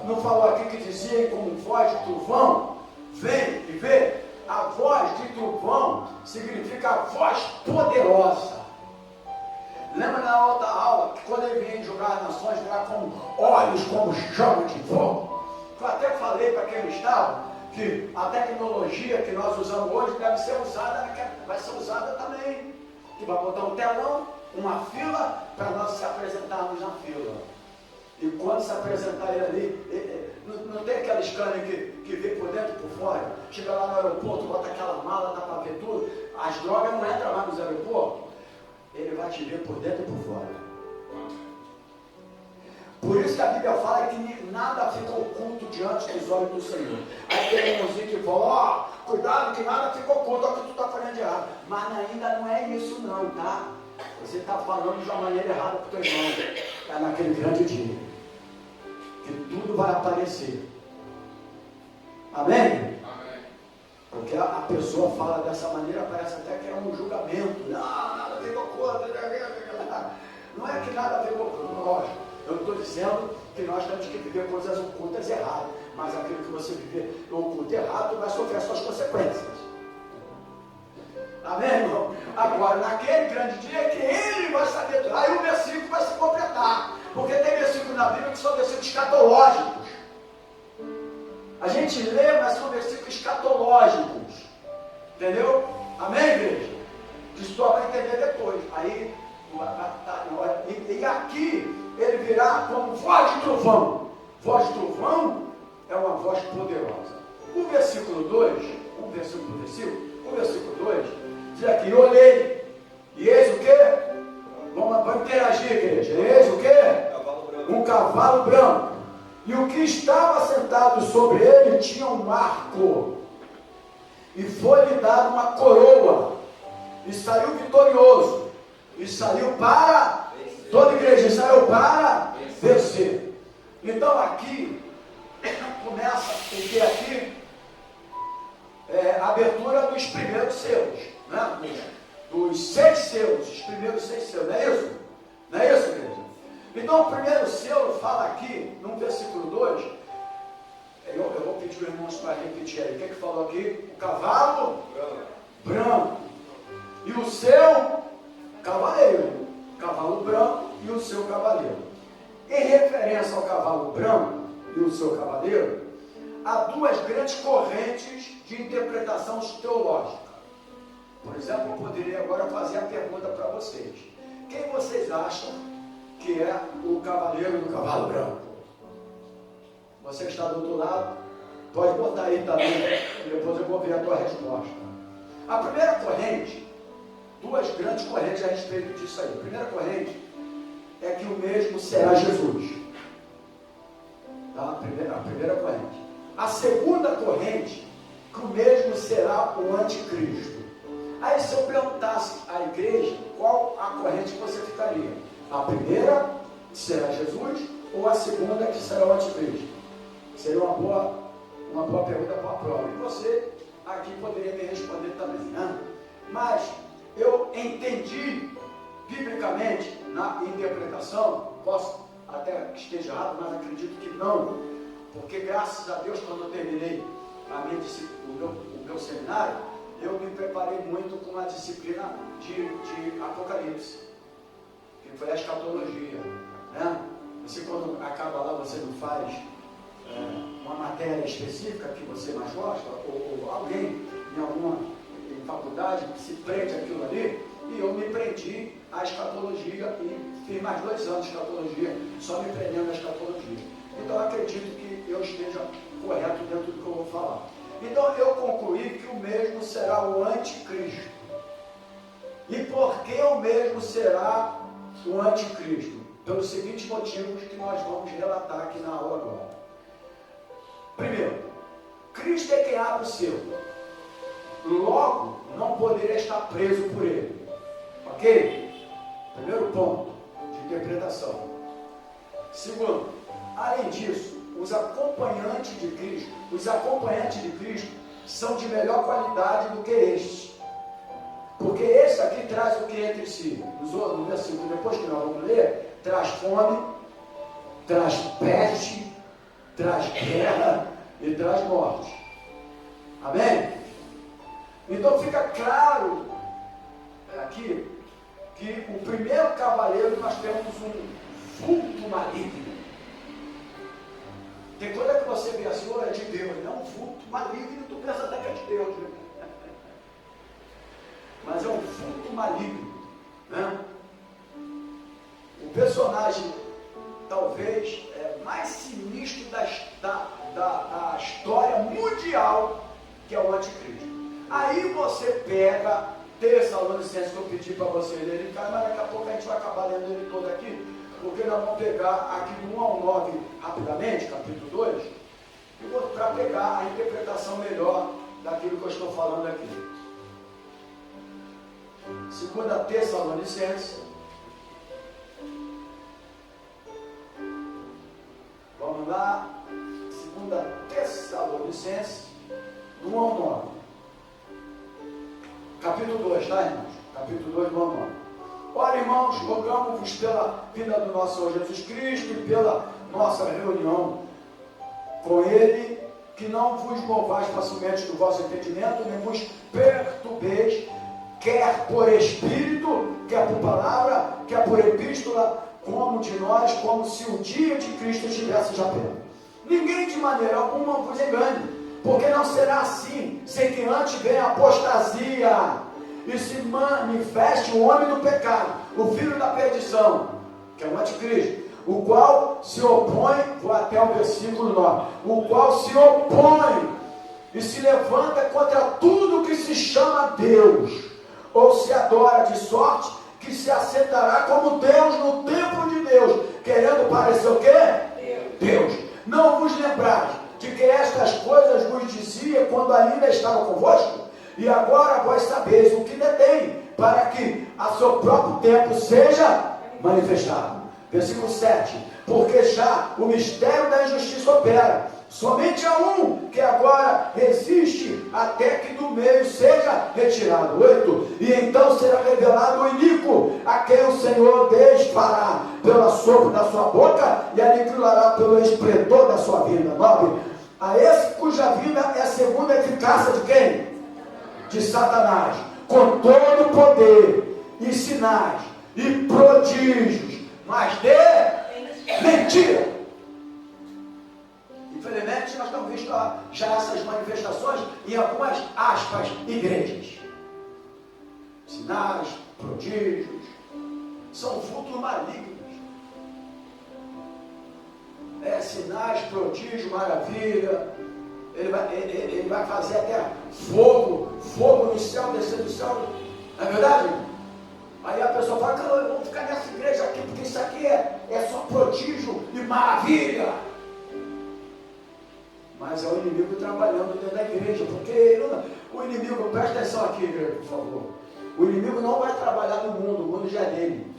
não falou aqui que dizia como voz de trovão, vem e vê. A voz de trovão significa a voz poderosa. Lembra na outra aula que quando ele vem julgar as nações, virá como olhos como chama de fogo? Eu até falei para quem estava que a tecnologia que nós usamos hoje deve ser usada, vai ser usada também. Que vai botar um telão, uma fila, para nós se apresentarmos na fila. E quando se apresentar ele ali, não tem aquela scanner que vê por dentro e por fora. Chega lá no aeroporto, bota aquela mala, dá para ver tudo. As drogas não entram lá nos aeroportos. Ele vai te ver por dentro e por fora. Por isso que a Bíblia fala que nada fica oculto diante dos olhos do Senhor. Aí tem um irmãozinho que fala: cuidado que nada fica oculto, é o que tu está fazendo de errado. Mas ainda não é isso não, tá? Você está falando de uma maneira errada para o teu irmão. É naquele grande dia que tudo vai aparecer. Amém? Amém. Porque a pessoa fala dessa maneira, parece até que é um julgamento. Não, nada fica oculto. Não é que nada fica oculto, lógico. Eu não estou dizendo que nós temos que viver coisas ocultas erradas, mas aquilo que você viver oculto errado vai sofrer as suas consequências. Amém, irmão? Agora, naquele grande dia que ele vai saber, aí o versículo vai se completar, porque tem versículos na Bíblia que são versículos escatológicos. A gente lê, mas são versículos escatológicos. Entendeu? Amém, igreja? Que só vai entender depois. Aí, e aqui ele virá como voz de trovão. Voz de trovão é uma voz poderosa. O versículo 2, o versículo 2, diz aqui: olhei, e eis o quê? Vamos interagir, igreja. E eis o quê? Um cavalo branco. E o que estava sentado sobre ele tinha um arco. E foi-lhe dado uma coroa. E saiu vitorioso. E saiu para... Toda igreja saiu para vencer. Então aqui começa, porque aqui a abertura dos primeiros selos, né? Dos 6 selos, os primeiros 6 selos, não é isso? Não é isso, igreja? Então o primeiro selo fala aqui, no versículo 2, eu vou pedir os irmãos para repetir aí. O que é que falou aqui? O cavalo branco. E o seu cavaleiro. Cavalo branco e o seu cavaleiro. Em referência ao cavalo branco e o seu cavaleiro, há 2 grandes correntes de interpretação teológica. Por exemplo, eu poderia agora fazer a pergunta para vocês: quem vocês acham que é o cavaleiro do cavalo branco? Você que está do outro lado, pode botar aí também, e depois eu vou ver a tua resposta. A primeira corrente, duas grandes correntes a respeito disso aí. A primeira corrente é que o mesmo será Jesus. Tá? A primeira corrente. A segunda corrente, que o mesmo será o anticristo. Aí se eu perguntasse à igreja qual a corrente que você ficaria? A primeira, que será Jesus, ou a segunda, que será o anticristo? Seria uma boa pergunta para a prova. E você aqui poderia me responder também, né? Mas eu entendi biblicamente na interpretação, posso até que esteja errado, mas acredito que não, porque graças a Deus, quando eu terminei o meu seminário, eu me preparei muito com uma disciplina de Apocalipse, que foi a escatologia, né? Você, quando acaba lá, você não faz uma matéria específica que você mais gosta, ou alguém em faculdade que se prende aquilo ali, e eu me prendi à escatologia e fiz mais 2 anos de escatologia, só me prendendo à escatologia. Então eu acredito que eu esteja correto dentro do que eu vou falar. Então eu concluí que o mesmo será o anticristo. E por que o mesmo será o anticristo? Pelos seguintes motivos que nós vamos relatar aqui na aula agora. Primeiro, Cristo é quem abre o selo. Logo, não poderia estar preso por ele. Ok? Primeiro ponto de interpretação. Segundo, além disso, os acompanhantes de Cristo são de melhor qualidade do que estes. Porque esse aqui traz o que entre si? No versículo, depois que nós vamos ler, traz fome, traz peste, traz guerra e traz morte. Amém? Então fica claro aqui que o primeiro cavaleiro nós temos um vulto maligno. Tem coisa que você vê assim, é de Deus, não é um vulto maligno, tu pensa até que é de Deus, né? Mas é um vulto maligno, né? O personagem talvez mais sinistro da história mundial, que é o anticristo. Aí você pega Tessalonicenses, que eu pedi para você ler ele, mas daqui a pouco a gente vai acabar lendo ele todo aqui, porque nós vamos pegar aqui do 1 ao 9 rapidamente, capítulo 2, para pegar a interpretação melhor daquilo que eu estou falando aqui. 2 Tessalonicenses, vamos lá, 2 Tessalonicenses, do 1 ao 9. Capítulo 2, tá, irmãos? Capítulo 2, do 1 ao 9. Ora, irmãos, rogamos-vos pela vinda do nosso Senhor Jesus Cristo e pela nossa reunião com Ele, que não vos movais facilmente do vosso entendimento, nem vos perturbeis, quer por espírito, quer por palavra, quer por epístola, como de nós, como se o dia de Cristo estivesse já perto. Ninguém de maneira alguma vos engane, porque não será assim, sem que antes venha a apostasia e se manifeste o homem do pecado, o filho da perdição, que é o anticristo, o qual se opõe, vou até o versículo 9, o qual se opõe e se levanta contra tudo que se chama Deus, ou se adora, de sorte que se assentará como Deus no templo de Deus, querendo parecer o quê? Deus. Não vos lembrais de que estas coisas vos dizia quando ainda estava convosco? E agora vós sabeis o que detém, para que a seu próprio tempo seja manifestado. Versículo 7. Porque já o mistério da injustiça opera. Somente há um que agora resiste até que do meio seja retirado. 8. E então será revelado o iníquo, a quem o Senhor desfará pelo sopro da sua boca e aniquilará pelo esplendor da sua vida. 9. A esse cuja vida é a segunda eficácia de quem? De Satanás, com todo o poder e sinais e prodígios, mas de mentira. Infelizmente nós estamos vendo já essas manifestações em algumas aspas igrejas. Sinais, prodígios, são vultos malignos. Sinais, prodígios, maravilha, Ele vai fazer até fogo no céu, descer do céu. Não é verdade? Aí a pessoa fala, não, eu vou ficar nessa igreja aqui, porque isso aqui é só prodígio e maravilha. Mas é o inimigo trabalhando dentro da igreja, porque o inimigo, presta atenção aqui, igreja, por favor. O inimigo não vai trabalhar no mundo, o mundo já é dele.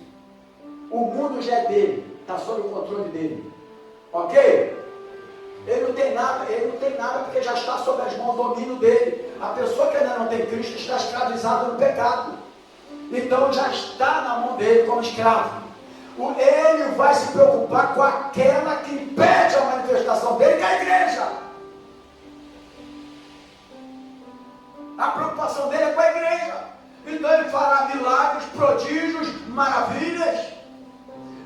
O mundo já é dele, está sob o controle dele. Ok? Ele não tem nada porque já está sob as mãos do domínio dele. A pessoa que ainda não tem Cristo está escravizada no pecado. Então já está na mão dele como escravo. Ele vai se preocupar com aquela que impede a manifestação dele, que é a igreja. A preocupação dele é com a igreja. Então ele fará milagres, prodígios, maravilhas.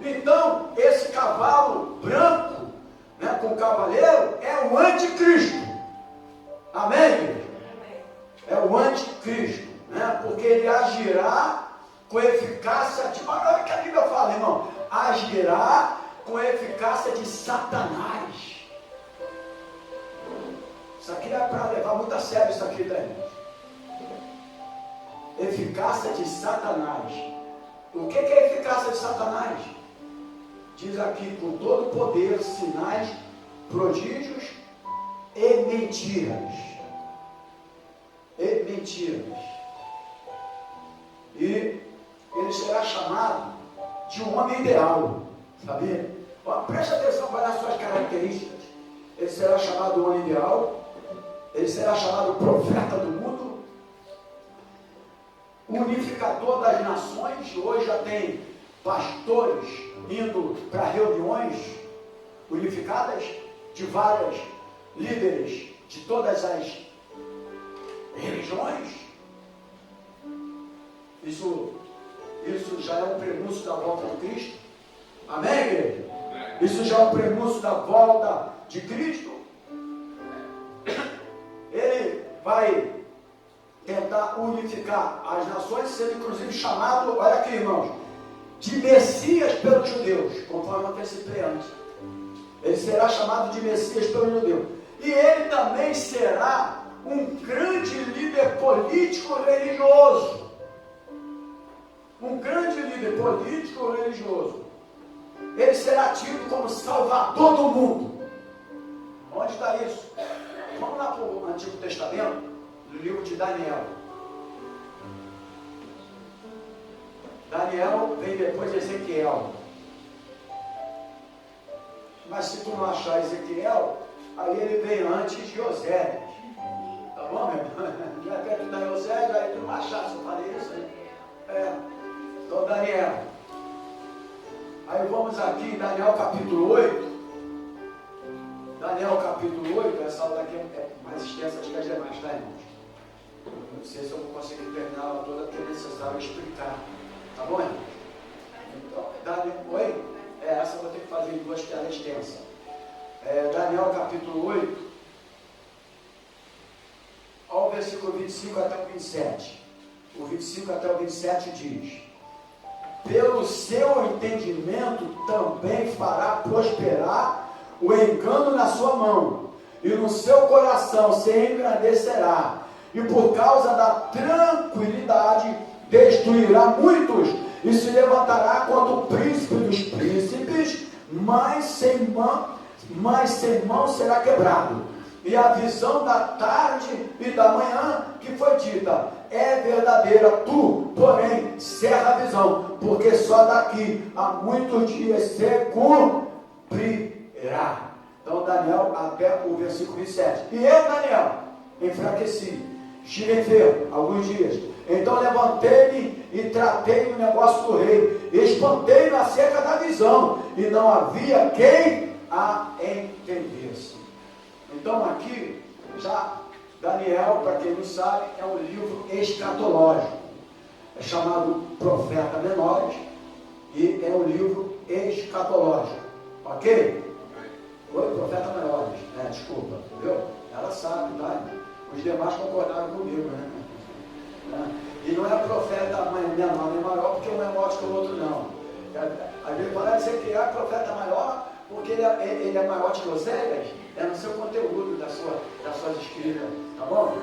Então esse cavalo branco, né, com o cavaleiro, é o anticristo. Amém? É o anticristo, né? Porque ele agirá com eficácia de... Olha o que a Bíblia fala, irmão. Agirá com eficácia de Satanás. Isso aqui é para levar muito a sério, isso aqui, tá, irmão? Eficácia de Satanás. O que é eficácia de Satanás? Diz aqui, com todo poder, sinais, prodígios e mentiras. E mentiras. E ele será chamado de um homem ideal. Sabia? Preste atenção para as suas características. Ele será chamado de um homem ideal. Ele será chamado profeta do mundo. Unificador das nações. Hoje já tem pastores indo para reuniões unificadas de vários líderes de todas as religiões. Isso já é um prenúncio da volta de Cristo. Amém, igreja? Isso já é um prenúncio da volta de Cristo. Ele vai tentar unificar as nações, sendo inclusive chamado, olha aqui, irmãos, de Messias pelos judeus, conforme eu antecipei antes. Ele será chamado de Messias pelos judeus. E ele também será um grande líder político religioso. Um grande líder político religioso. Ele será tido como salvador do mundo. Onde está isso? Vamos lá para o Antigo Testamento, no livro de Daniel. Daniel vem depois de Ezequiel. Mas se tu não achar Ezequiel, aí ele vem antes de Oséias. Tá bom, meu irmão? Já perto da Oséias, aí tu não achar, se eu falei isso aí. Então Daniel. Aí vamos aqui em Daniel capítulo 8. Daniel capítulo 8, essa aula aqui é mais extensa que as demais, tá, irmãos? Não sei se eu vou conseguir terminar ela toda, porque é necessário explicar. Tá bom, irmão? Então, Daniel, oi? Essa eu vou ter que fazer em duas, que ela é extensa. Daniel capítulo 8, ao versículo 25 até o 27. O 25 até o 27 diz: pelo seu entendimento também fará prosperar o engano na sua mão, e no seu coração se engrandecerá, e por causa da tranquilidade destruirá muitos, e se levantará contra o príncipe dos príncipes, mas sem mão será quebrado. E a visão da tarde e da manhã que foi dita é verdadeira, tu, porém, cerra a visão, porque só daqui a muitos dias se cumprirá. Então Daniel até o versículo 27. E eu, Daniel, enfraqueci, estive enfermo alguns dias. Então levantei-me e tratei do negócio do rei, espantei-me acerca da visão, e não havia quem a entendesse. Então aqui, já Daniel, para quem não sabe, é um livro escatológico. É chamado Profeta Menores, e é um livro escatológico. Ok? Oi, Profeta Maiores. Desculpa, viu? Ela sabe, tá? Os demais concordaram comigo, né? E não é profeta menor nem maior, porque um é maior que o outro, não. A Bíblia fala dizer que é profeta maior, porque ele é maior que Oséias, é no seu conteúdo, das suas escritas, tá bom?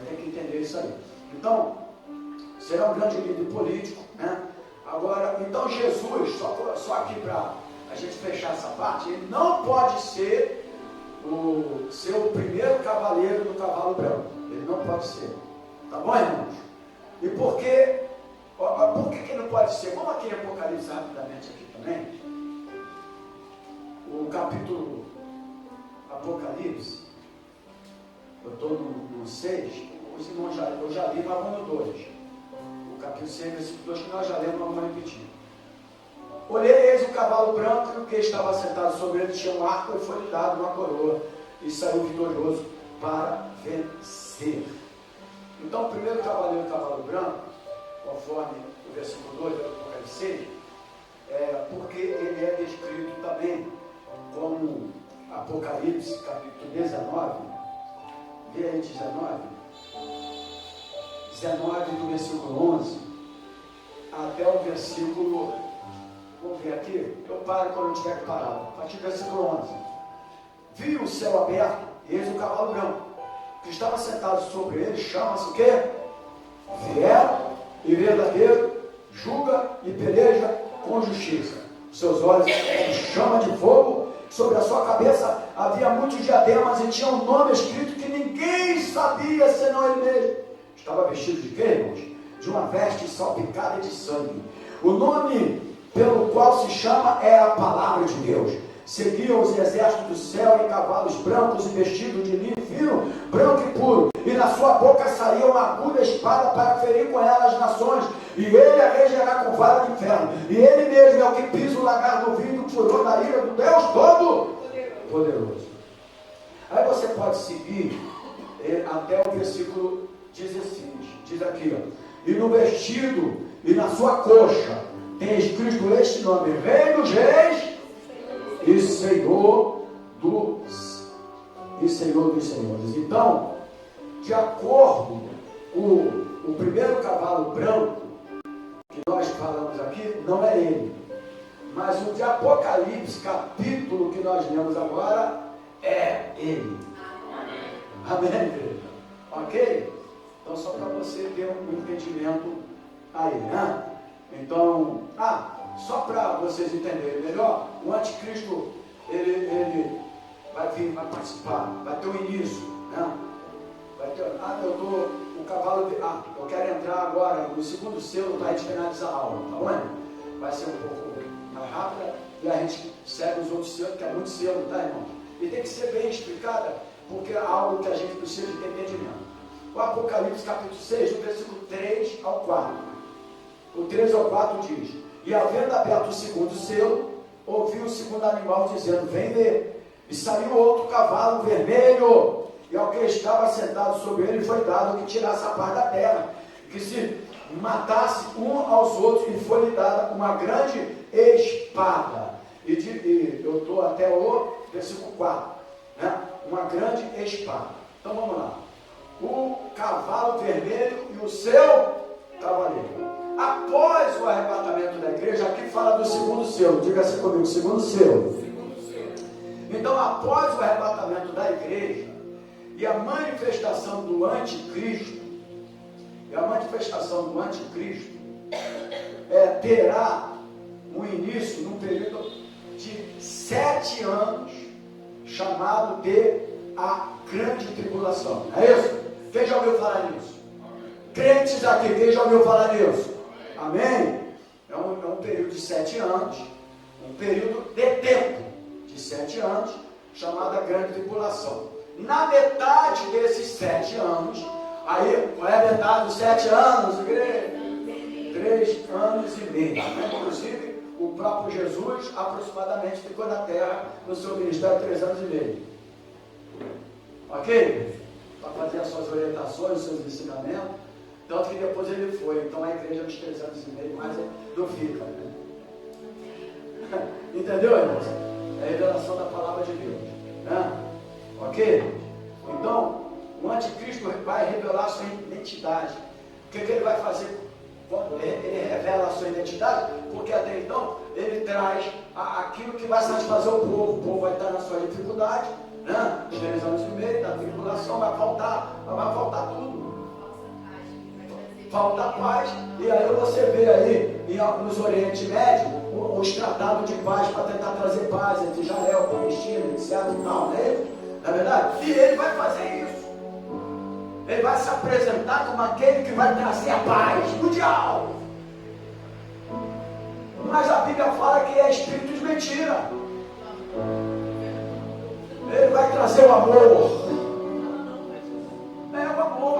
Tem que entender isso aí. Então, será um grande líder político, né? Agora, então Jesus, só aqui para a gente fechar essa parte, ele não pode ser o primeiro cavaleiro do cavalo branco. Ele não pode ser. Tá bom, irmãos? E por que ele não pode ser? Vamos aqui em Apocalipse rapidamente aqui também. O capítulo Apocalipse, eu estou no 6, os irmãos eu já li, mas vamos no 2. O capítulo 6, versículo 2, que nós já lemos, mas vamos repetir. Olhei, eis o cavalo branco, e o que estava sentado sobre ele tinha um arco, e foi-lhe dado uma coroa, e saiu vitorioso para vencer. Então, o primeiro cavaleiro, o cavalo branco, conforme o versículo 2 do Apocalipse 6, porque ele é descrito também como Apocalipse, capítulo 19, vê aí 19 do versículo 11, até o versículo, vamos ver aqui, eu paro quando eu tiver que parar, a partir do versículo 11. Vi o céu aberto, e eis o cavalo branco, que estava sentado sobre ele, chama-se o quê? Fiel e verdadeiro, julga e peleja com justiça. Seus olhos como chama de fogo, sobre a sua cabeça havia muitos diademas e tinha um nome escrito que ninguém sabia senão ele mesmo. Estava vestido de quê, irmãos? De uma veste salpicada de sangue. O nome pelo qual se chama é a palavra de Deus. Seguiam os exércitos do céu em cavalos brancos e vestidos de linho fino, branco e puro, e na sua boca saía uma aguda espada para ferir com ela as nações, e ele a regerá com vara de ferro, e ele mesmo é o que pisa o lagar do vinho do furor da ira do Deus Todo-Poderoso. Aí você pode seguir até o versículo 16, diz aqui, ó, e no vestido e na sua coxa tem escrito este nome: Rei dos Reis e Senhor dos Senhores. Então, de acordo com o primeiro cavalo branco que nós falamos aqui, não é ele, mas o de Apocalipse, capítulo que nós lemos agora, é ele. Amém, igreja? Ok? Então, só para você ter um entendimento aí, né? Então, só para vocês entenderem melhor, o anticristo, ele vai vir, vai participar, vai ter um início, né? Vai ter, o cavalo, eu quero entrar agora no segundo selo para a gente finalizar a aula, tá bom? Vai ser um pouco mais rápida e a gente segue os outros selos, que é muito selo, tá, irmão? E tem que ser bem explicada, porque é algo que a gente precisa de entendimento. O Apocalipse capítulo 6, do versículo 3 ao 4. O 3 ao 4 diz: E havendo aberto o segundo selo, ouviu o segundo animal dizendo: Vem ver. E saiu outro cavalo vermelho, e ao que estava sentado sobre ele foi dado que tirasse a paz da terra, que se matasse um aos outros, e foi-lhe dada uma grande espada. E eu estou até o versículo 4, né? Uma grande espada. Então vamos lá. O cavalo vermelho e o seu cavaleiro. Após o arrebatamento da igreja, aqui fala do segundo selo, diga assim comigo, segundo selo. Então, após o arrebatamento da igreja e a manifestação do anticristo, terá um início num período de 7 anos, chamado de a grande tribulação. É isso? Quem já ouviu falar nisso? Crentes aqui, quem já ouviu falar nisso? Amém? É um período de 7 anos, um período de tempo de 7 anos, chamada grande tribulação. Na metade desses 7 anos, aí, qual é a metade dos 7 anos, igreja? 3 anos e meio. Inclusive, o próprio Jesus aproximadamente ficou na terra no seu ministério 3 anos e meio. Ok? Para fazer as suas orientações, os seus ensinamentos. Tanto que depois ele foi. Então a igreja dos 3 anos e meio, mas não fica. Né? Entendeu, irmãos? É a revelação da palavra de Deus. Né? Ok? Então, o anticristo vai revelar a sua identidade. O que ele vai fazer quando ele revela a sua identidade? Porque até então ele traz aquilo que vai satisfazer o povo vai estar na sua dificuldade, né? Os 3 anos e meio da tribulação vai faltar tudo. Falta paz. E aí você vê aí nos Oriente Médio os tratados de paz para tentar trazer paz entre Israel, Palestina, etc. e tal, né? Não é verdade? E ele vai fazer isso. Ele vai se apresentar como aquele que vai trazer a paz mundial. Mas a Bíblia fala que é espírito de mentira. Ele vai trazer o amor. É o amor.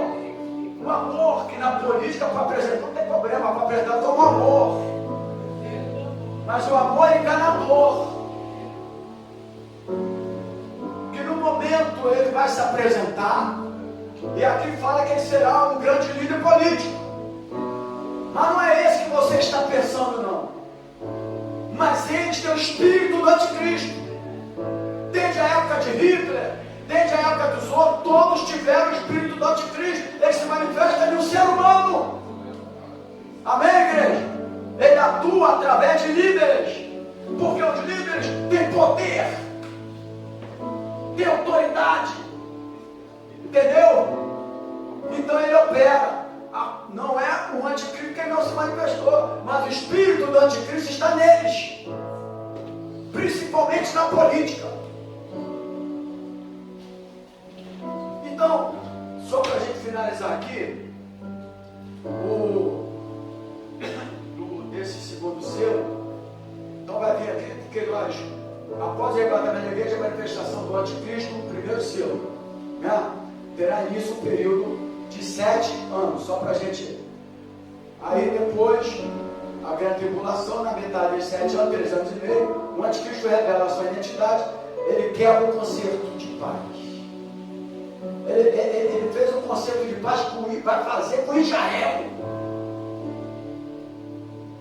O amor que na política para apresentar não tem problema, para apresentar como amor. Mas o amor é enganador. Que no momento ele vai se apresentar, e aqui fala que ele será um grande líder político. Mas não é esse que você está pensando, não. Mas eles têm o espírito do anticristo. Desde a época de Hitler, desde a época dos outros, todos tiveram o espírito do anticristo. Ele se manifesta em um ser humano. Amém, igreja? Ele atua através de líderes. Porque os líderes têm poder, têm autoridade. Entendeu? Então ele opera. Não é o anticristo que ele não se manifestou, mas o espírito do anticristo está neles, principalmente na política. Então, só para a gente finalizar aqui, desse segundo selo, então vai vir aqui, porque nós, após o arrebatamento da igreja, a manifestação do anticristo, no primeiro selo, né? Terá início um período de 7 anos, só para a gente. Aí depois, a grande tribulação, na metade de 7 anos, 3 anos e meio, o anticristo revela a sua identidade, ele quebra o conceito de paz. Ele fez um conceito de paz que vai fazer com Israel.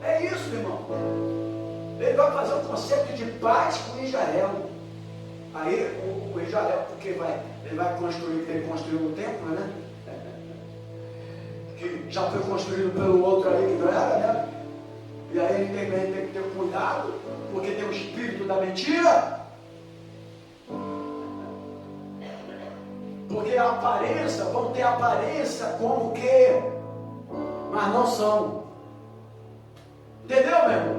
É isso, irmão. Ele vai fazer um conceito de paz com Israel. Aí o Israel, porque ele vai construir, ele construiu um templo, né? Que já foi construído pelo outro aí que não era, né? E aí ele também tem que ter cuidado, porque tem o espírito da mentira. Porque a aparência, vão ter aparência como que, mas não são. Entendeu, meu irmão?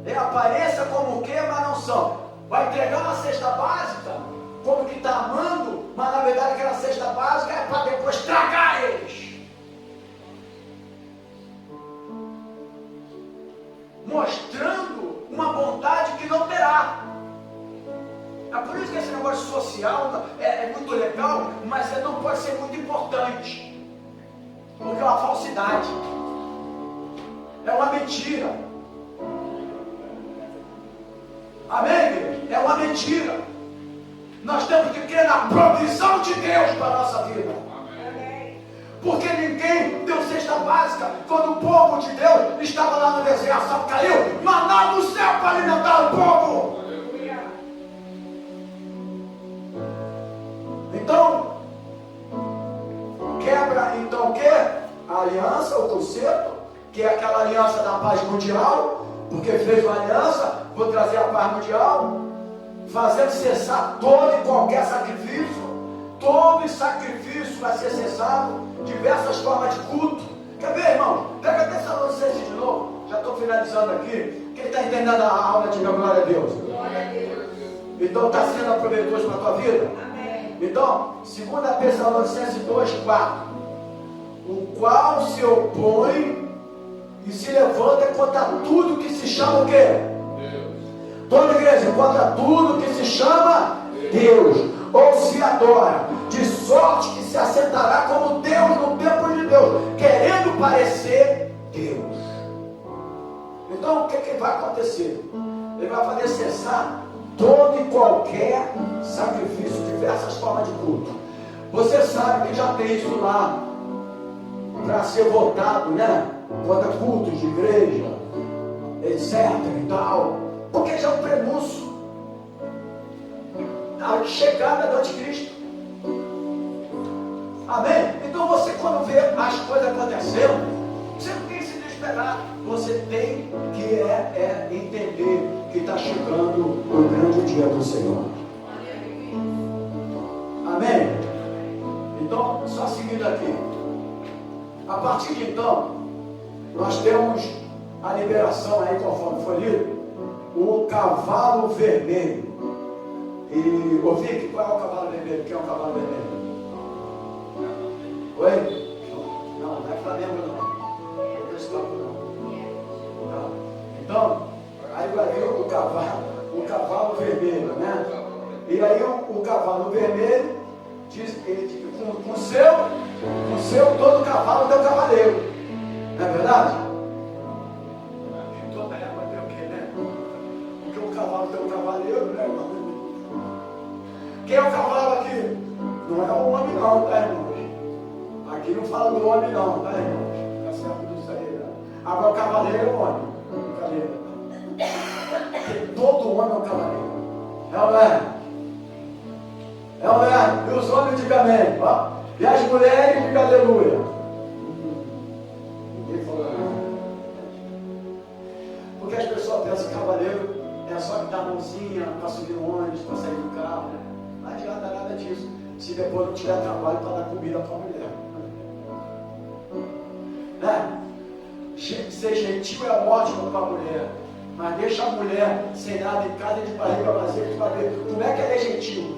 É aparência como que, mas não são. Vai entregar uma cesta básica, como que está amando, mas na verdade aquela cesta básica é para depois tragar eles. Mostrando uma bondade que não terá. É por isso que esse negócio social é muito legal, mas não pode ser muito importante. Porque é uma falsidade. É uma mentira. Amém, igreja? É uma mentira. Nós temos que crer na provisão de Deus para a nossa vida. Porque ninguém deu cesta básica quando o povo de Deus estava lá no deserto, só caiu maná do céu para alimentar o povo. Então, quebra então o que? A aliança, o conceito, que é aquela aliança da paz mundial, porque fez uma aliança, vou trazer a paz mundial, fazendo cessar todo e qualquer sacrifício. Todo sacrifício vai ser cessado, diversas formas de culto. Quer ver, irmão? Pega até Tessalonicenses de novo. Já estou finalizando aqui. Quem está entendendo a aula, diga glória a Deus. Glória a Deus. Então está sendo aproveitoso para a tua vida? Amém. Então, 2 Tessalonicenses 2:4. O qual se opõe e se levanta contra tudo que se chama o quê? Deus. Toda igreja, contra tudo que se chama Deus. Ou se adora, de sorte que se assentará como Deus no templo de Deus, querendo parecer Deus. Então o que vai acontecer? Ele vai fazer cessar todo e qualquer sacrifício, diversas formas de culto. Você sabe que já tem isso lá para ser votado, né? Contra cultos de igreja, etc e tal, porque já é um prenúncio a chegada do anticristo. Amém? Então você, quando vê as coisas acontecendo, você não tem que se desesperar. Você tem que entender que está chegando o grande dia do Senhor. Amém? Então, só seguindo aqui. A partir de então, nós temos a liberação aí, conforme foi lido, o cavalo vermelho. E, ô Vicky, qual é o cavalo vermelho? Quem é o cavalo vermelho? Oi? Não é Flamengo não. Não é Estado não. Então, aí vai vir o cavalo vermelho, né? E aí o cavalo vermelho diz, com o seu todo cavalo tem um cavaleiro. Não é verdade? Em toda época tem o quê, né? Porque o cavalo tem um cavaleiro, né, irmão? Quem é o cavalo aqui? Não é o homem não, tá, irmãos? Aqui não fala do homem não, tá, irmãos? Fica certo disso aí, né? Agora o cavaleiro é o homem. Brincadeira. Porque todo homem é um cavaleiro. É ou não é? É ou não é? E os homens digam amém. Ó. E as mulheres digam aleluia. Ninguém falou nada. Porque as pessoas pensam que cavaleiro é só que dá a mãozinha para subir no ônibus, para sair do carro. Não adianta nada disso. Se depois não tiver trabalho para dar comida para a mulher. Né? Ser gentil é ótimo para a mulher. Mas deixa a mulher sem nada em casa de barriga vazia que tu vai ver como é que ela é gentil.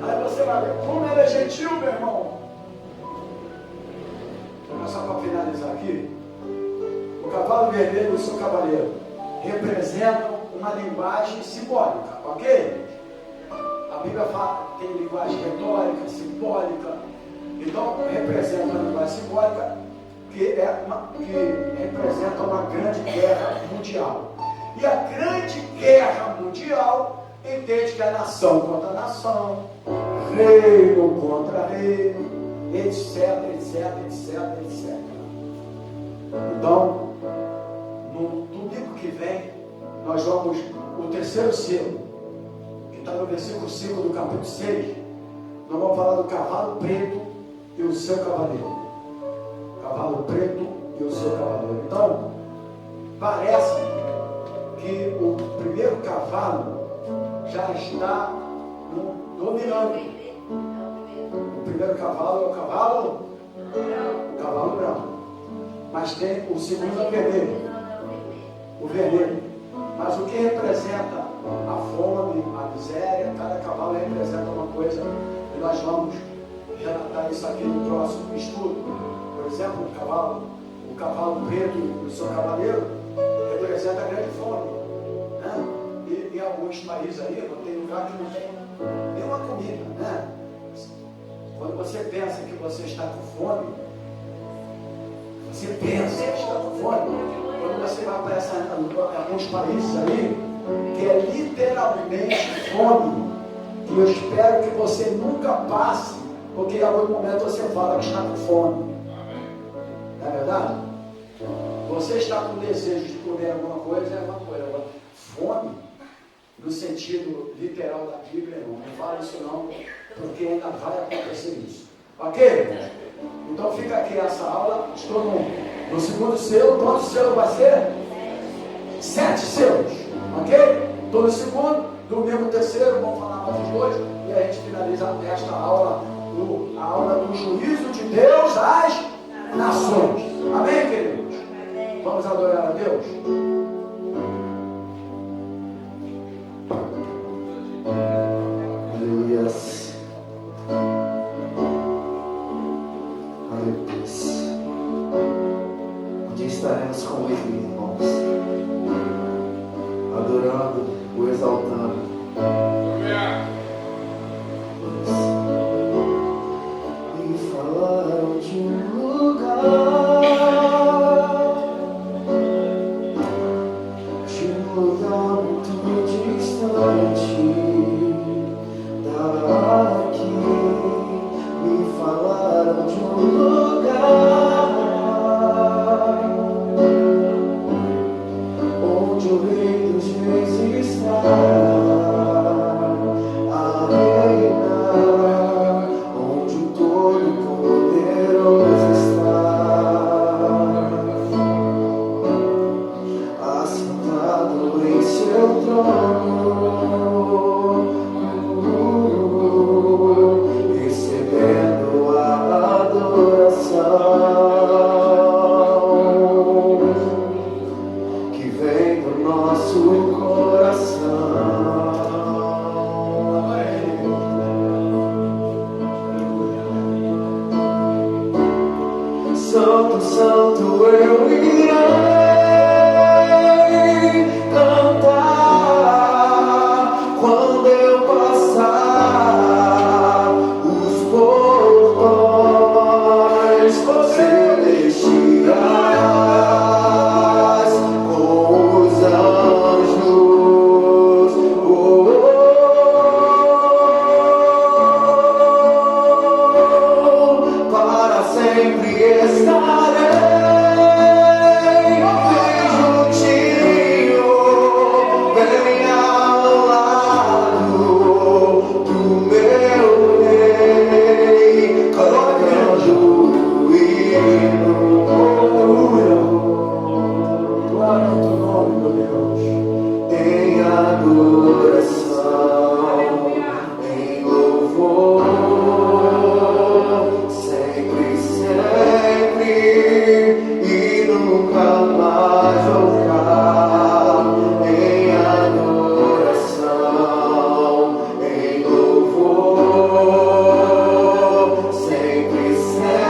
Aí você vai ver como ela é gentil, meu irmão. Então, só para finalizar aqui, o cavalo vermelho e o seu cavaleiro representam uma linguagem simbólica, ok? A Bíblia fala, tem linguagem retórica, simbólica. Então, representa uma linguagem simbólica que representa uma grande guerra mundial. E a grande guerra mundial entende que é nação contra nação, reino contra reino, etc, etc, etc, etc. Então, no domingo que vem, nós vamos, o terceiro selo, que está no versículo 5 do capítulo 6, nós vamos falar do cavalo preto e o seu cavaleiro. Cavalo preto e o seu cavaleiro. Então, parece que o primeiro cavalo já está dominando. O primeiro cavalo é o cavalo branco. Mas tem o segundo é o vermelho. O vermelho. Mas o que representa a fome, a miséria, cada cavalo representa uma coisa. E nós vamos relatar isso aqui no próximo estudo. Por exemplo, o cavalo preto e o seu cavaleiro representa a grande fome, né? E em alguns países aí, não tem lugar que não tem nenhuma comida, né? Quando você pensa que você está com fome, você pensa que está com fome, quando você vai para alguns países aí, que é literalmente fome, que eu espero que você nunca passe, porque em algum momento você fala que está com fome. Não é verdade? Você está com desejo de comer alguma coisa, é uma coisa. Agora, fome, no sentido literal da Bíblia, não fala isso não, porque ainda vai acontecer isso. Ok? Então fica aqui essa aula. Estou no segundo selo. Quantos selos vai ser? 7 selos. Ok? Estou no segundo. Domingo terceiro, vamos falar mais de hoje. E a gente finaliza esta aula, a aula do juízo de Deus às nações. Amém, queridos? Vamos adorar a Deus? Aleluia. Aleluia. Onde estaremos com Ele, irmãos? Adorando, o exaltando. Me falaram de um lugar, muito distante daqui. Me falaram de um lugar onde o Rei dos Reis está a reinar, onde o Todo-Poderoso está. recebendo a adoração que vem do nosso coração. Santo, santo, eu irei cantar quando eu passar os portões celestiais com os anjos. Para sempre estarei bem juntinho, bem ao lado do meu rei, cantando o hino. Glória ao teu nome, meu Deus. Em adoração, em louvor, sempre, sempre e nunca mais voltar. Em adoração, em louvor, sempre, sempre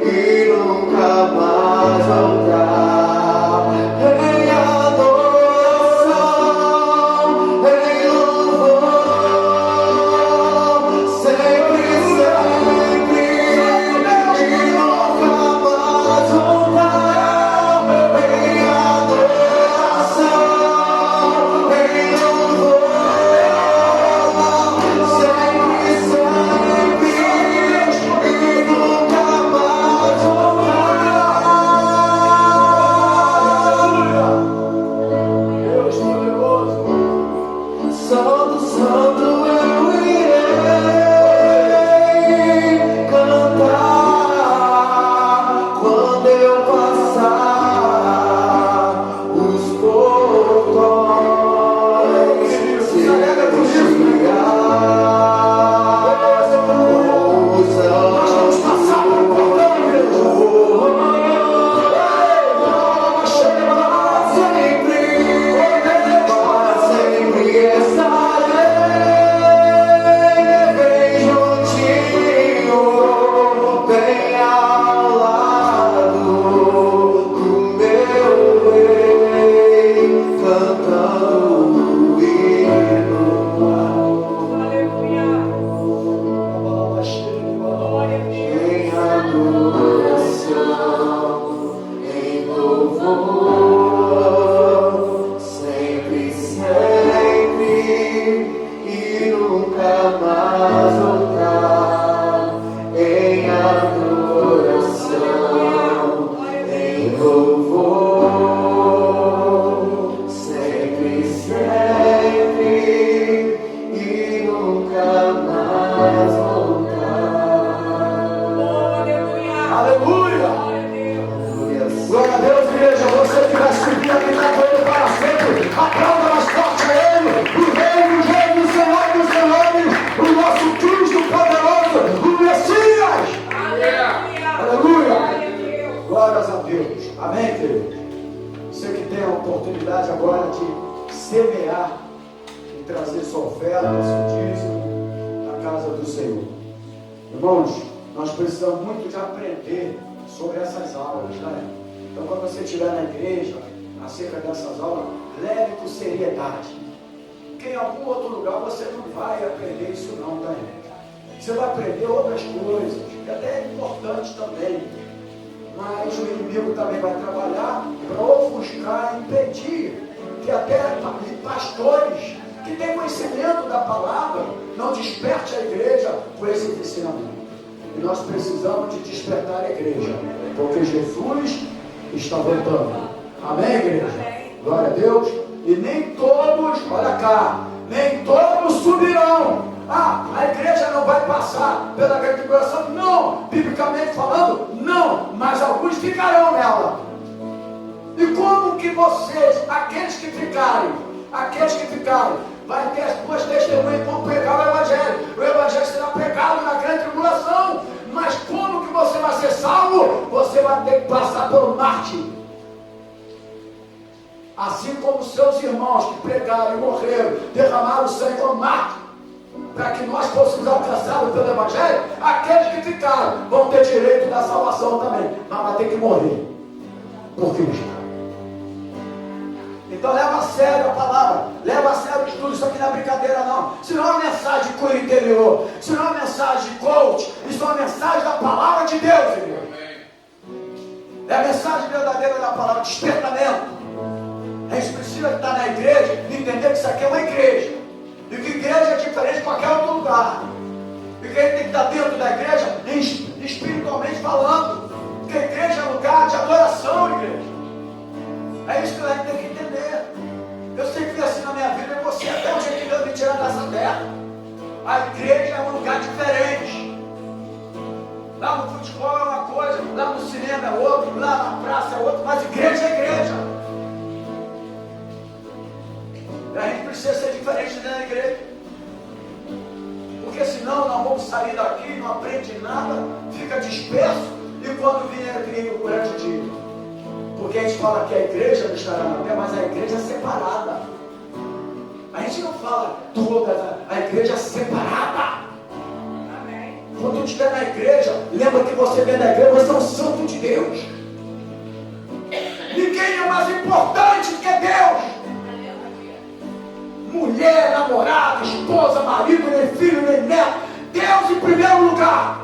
e nunca mais voltar. Em adoração, em louvor, sempre, sempre e nunca mais voltar. Em adoração, em louvor, sempre, sempre e nunca mais voltar. Deus poderoso. Santo, santo, eu irei cantar quando eu passar os portões celestiais com os anjos. Sempre estarei bem juntinho, bem ao lado do meu rei, cantando o hino. Em adoração, em louvor, sempre, sempre e nunca mais voltar. Em adoração, em louvor, sempre, sempre e nunca mais voltar. Aleluia. Glória a Deus, igreja. Você que vai subir aqui na glória para sempre. Aplauda mais forte a Ele. O Rei dos Reis, o Senhor dos Senhores. O nosso Cristo poderoso. O Messias. Aleluia. Glórias a Deus. Amém, querido? Você que tem a oportunidade agora de semear e trazer sua oferta, seu dízimo na casa do Senhor. Irmãos, nós precisamos muito de aprender sobre essas aulas, né? Então, quando você estiver na igreja, acerca dessas aulas, leve com seriedade. Porque em algum outro lugar você não vai aprender isso não, tá, gente? Você vai aprender outras coisas, que até é importante também. Mas o inimigo também vai trabalhar para ofuscar, impedir que até pastores que têm conhecimento da palavra não desperte a igreja com esse ensinamento. E nós precisamos de despertar a igreja, porque Jesus está voltando. Amém, igreja? Glória a Deus. E nem todos, olha cá, nem todos subirão. Ah, a igreja não vai passar pela grande tribulação? Não, biblicamente falando, não, mas alguns ficarão nela. E como que vocês, aqueles que ficarem, vai ter as duas testemunhas como pregar o Evangelho. O Evangelho será pregado na grande tribulação. Mas como que você vai ser salvo? Você vai ter que passar pelo mártir. Assim como seus irmãos que pregaram e morreram, derramaram sangue como mártir, para que nós fôssemos alcançados pelo Evangelho, aqueles que ficaram vão ter direito da salvação também, mas vai ter que morrer por Cristo. Então leva a sério a palavra, leva a sério o estudo, isso aqui não é brincadeira não. Isso não é uma mensagem de cura interior, isso não é uma mensagem de coach, isso é uma mensagem da palavra de Deus, irmão. É a mensagem verdadeira da palavra, despertamento. A gente precisa estar na igreja e entender que isso aqui é uma igreja. E que igreja é diferente de qualquer outro lugar. E que a gente tem que estar dentro da igreja, espiritualmente falando. Porque a igreja é lugar de adoração, igreja. É isso que a gente tem que entender. Eu sempre vi assim na minha vida, e você até o dia que Deus me tirar dessa terra. A igreja é um lugar diferente. Lá no futebol é uma coisa, lá no cinema é outro, lá na praça é outro, mas igreja é igreja. E a gente precisa ser diferente dentro da igreja. Porque senão nós vamos sair daqui, não aprende nada, fica disperso, e quando vier o grande dia. Porque a gente fala que a igreja não estará na terra, mas a igreja é separada. A gente não fala toda, a igreja é separada. Quando tu estiver na igreja, lembra que você vem da igreja, você é um santo de Deus. Ninguém é mais importante que Deus. Mulher, namorada, esposa, marido, nem filho, nem neto. Deus em primeiro lugar.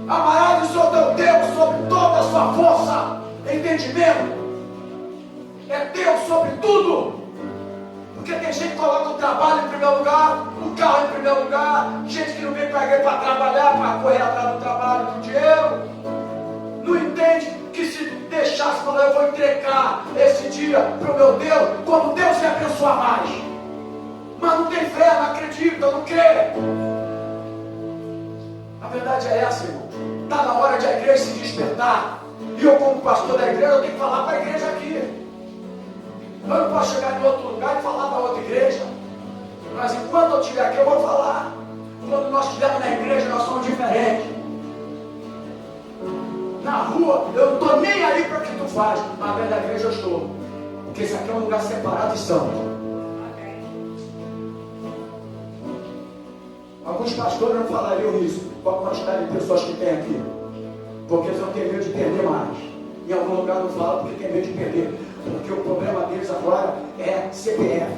Amarás o Senhor teu Deus sobre toda a sua força, entendimento. É Deus sobre tudo. Porque tem gente que coloca o trabalho em primeiro lugar, o carro em primeiro lugar, gente que não vem para a igreja para trabalhar, para correr atrás do trabalho, do dinheiro. Não entende que se deixasse falar, eu vou entregar esse dia para o meu Deus, como Deus me abençoar mais. Mas não tem fé, não acredita, não crê. A verdade é essa, irmão. Está na hora de a igreja se despertar. E eu, como pastor da igreja, eu tenho que falar para a igreja aqui. Eu não posso chegar em outro lugar e falar para outra igreja. Mas enquanto eu estiver aqui, eu vou falar. Quando nós estivermos na igreja, nós somos diferentes. Na rua, eu não estou nem aí para o que tu faz. Mas dentro da igreja eu estou. Porque esse aqui é um lugar separado e santo. Alguns pastores não falariam isso com a quantidade de pessoas que tem aqui. Porque eles não têm medo de perder mais. Em algum lugar não falam porque tem medo de perder. Porque o problema deles agora é CPF,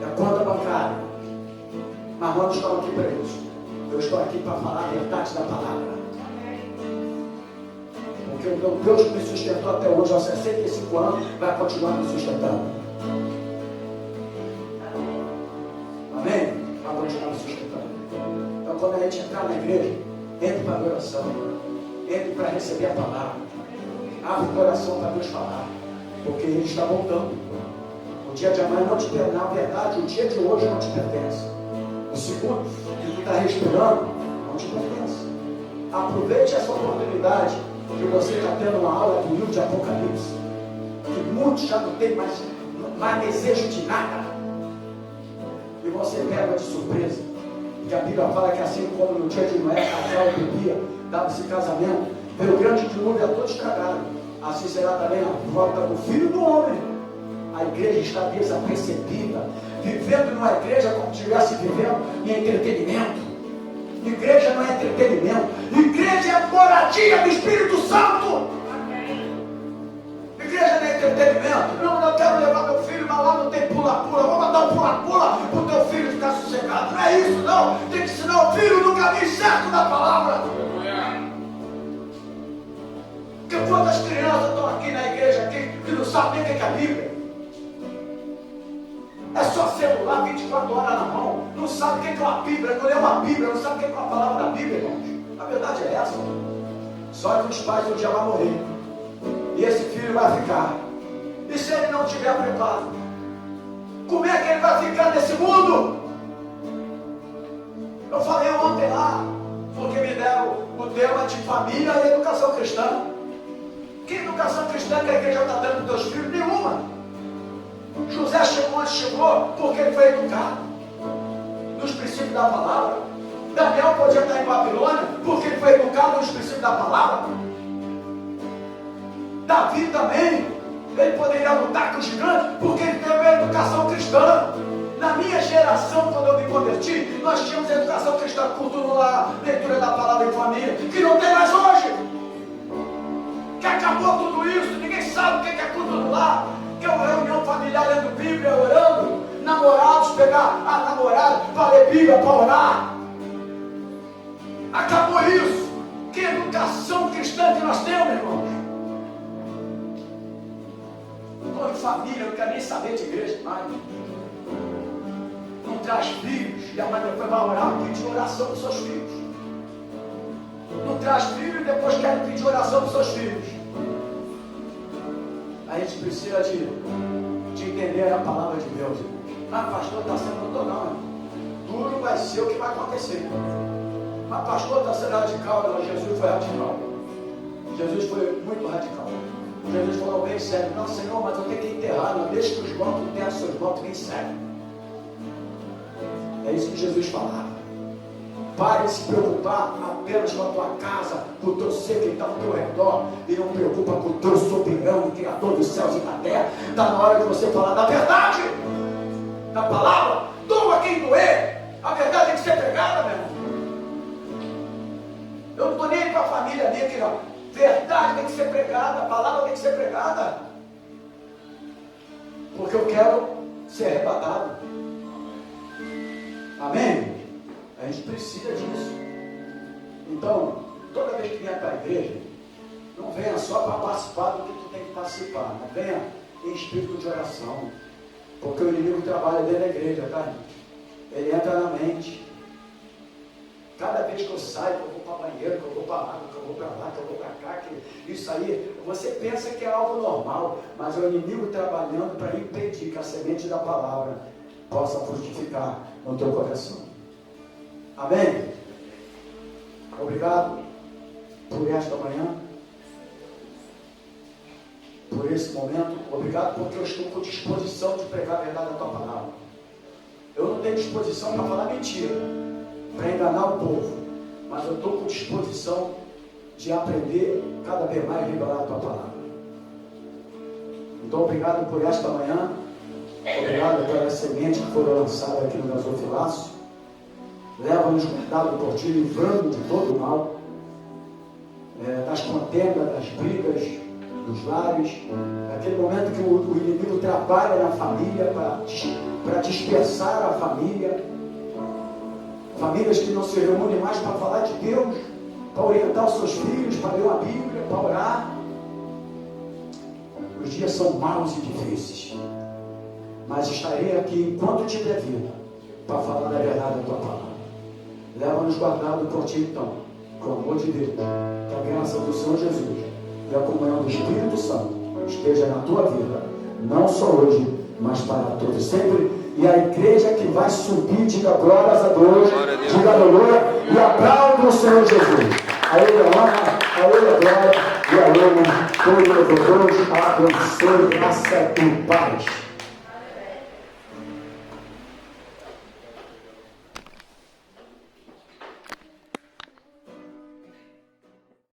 é conta bancária. Mas nós não estamos aqui para isso. Eu estou aqui para falar a verdade da palavra. Porque o meu Deus que me sustentou até hoje, aos 65 anos, vai continuar me sustentando. Amém? Vai continuar me sustentando. Então, quando a gente entrar na igreja, entre para a adoração, entre para receber a palavra, abre o coração para Deus falar. Porque Ele está voltando. O dia de amanhã não te pertence. Na verdade, o dia de hoje não te pertence. O segundo que tu está respirando não te pertence. Aproveite essa oportunidade que você está tendo uma aula do livro de Apocalipse. Que muitos já não têm mais desejo de nada. E você pega de surpresa. Porque a Bíblia fala que assim como no dia de Noé, casal bebia, dava-se casamento, veio o grande dilúvio a todos estragaram. Assim será também a volta do Filho do Homem. A igreja está desapercebida, vivendo numa igreja como se estivesse vivendo em entretenimento. Igreja não é entretenimento. Igreja é a moradia do Espírito Santo. Igreja não é entretenimento. Não, eu quero levar meu filho, mas lá não tem pula-pula. Vou mandar um pula-pula para o teu filho ficar sossegado. Não é isso, não. Tem que ensinar o filho no caminho certo da palavra. Porque quantas crianças estão aqui na igreja aqui, que não sabem nem o que é a Bíblia? É só celular 24 horas na mão. Não sabe o que é uma Bíblia, não lê uma Bíblia, não sabe o que é uma palavra da Bíblia, irmãos. A verdade é essa. Só que os pais um dia vão morrer. E esse filho vai ficar. E se ele não tiver preparo? Como é que ele vai ficar nesse mundo? Eu falei ontem lá, porque me deram o tema de família e educação cristã. Que educação cristã que a igreja está dando para os teus filhos? Nenhuma. José chegou onde chegou porque ele foi educado nos princípios da palavra. Daniel podia estar em Babilônia porque ele foi educado nos princípios da palavra. Davi também, ele poderia lutar com os gigantes porque ele teve a educação cristã. Na minha geração, quando eu me converti, nós tínhamos educação cristã, cultura lá, leitura da palavra em família, que não tem mais hoje. Que acabou tudo isso, ninguém sabe o que é culto no lar, que é uma reunião familiar lendo Bíblia, orando, namorados, pegar a namorada para ler Bíblia, para orar. Acabou isso. Que educação cristã que nós temos, irmãos? Estou em família, não quero nem saber de igreja mais. Não traz filhos, e a mãe depois vai orar, pedir oração para os seus filhos. Não traz filhos e depois quer pedir oração para os seus filhos. A gente precisa de entender a palavra de Deus. Ah, pastor, está sendo, não estou não. Irmão. Duro vai ser o que vai acontecer. Mas pastor, está sendo radical. Não, Jesus foi radical. Jesus foi muito radical. Jesus falou bem sério: não, Senhor, mas eu tenho que enterrar. Não deixe que os mortos tenham seus mortos nem sério. É isso que Jesus falava. Pare de se preocupar apenas com a tua casa, com o teu ser que está ao teu redor, e não preocupa com o teu soberano, Criador dos céus e da terra. Está na hora de você falar da verdade, da palavra. Doa quem doer. A verdade tem que ser pregada, meu irmão. Eu não estou nem para a família minha aqui, não. Verdade tem que ser pregada, a palavra tem que ser pregada, porque eu quero ser arrebatado. Amém? A gente precisa disso. Então, toda vez que vier para a igreja, não venha só para participar do que tu tem que participar, mas venha em espírito de oração, porque o inimigo trabalha dentro da igreja, tá, gente? Ele entra na mente. Cada vez que eu saio, que eu vou para o banheiro, que eu vou para lá, que eu vou para lá, que eu vou para cá, que isso aí, você pensa que é algo normal, mas é o inimigo trabalhando para impedir que a semente da palavra possa frutificar no teu coração. Amém? Obrigado por esta manhã, por esse momento. Obrigado porque eu estou com disposição de pregar a verdade da tua palavra. Eu não tenho disposição para falar mentira, para enganar o povo, mas eu estou com disposição de aprender cada vez mais a revelar a tua palavra. Então, obrigado por esta manhã. Obrigado pelas sementes que foram lançadas aqui no gasofilaço. Leva-nos guardado por ti, livrando de todo o mal, das contendas, das brigas, dos lares, naquele momento que o inimigo trabalha na família para dispersar a família, famílias que não se reúnem mais para falar de Deus, para orientar os seus filhos, para ler uma Bíblia, para orar. Os dias são maus e difíceis, mas estarei aqui enquanto te der vida, para falar da verdade da tua palavra. Leva-nos guardado por ti, então, com o amor de Deus, que a bênção do Senhor Jesus e a comunhão do Espírito Santo esteja na tua vida, não só hoje, mas para todos sempre. E a igreja que vai subir, diga glórias a Deus, diga aleluia e aplaude o Senhor Jesus. A Ele a honra, a Ele a glória e a Ele todo o Deus abençoe, graça e paz.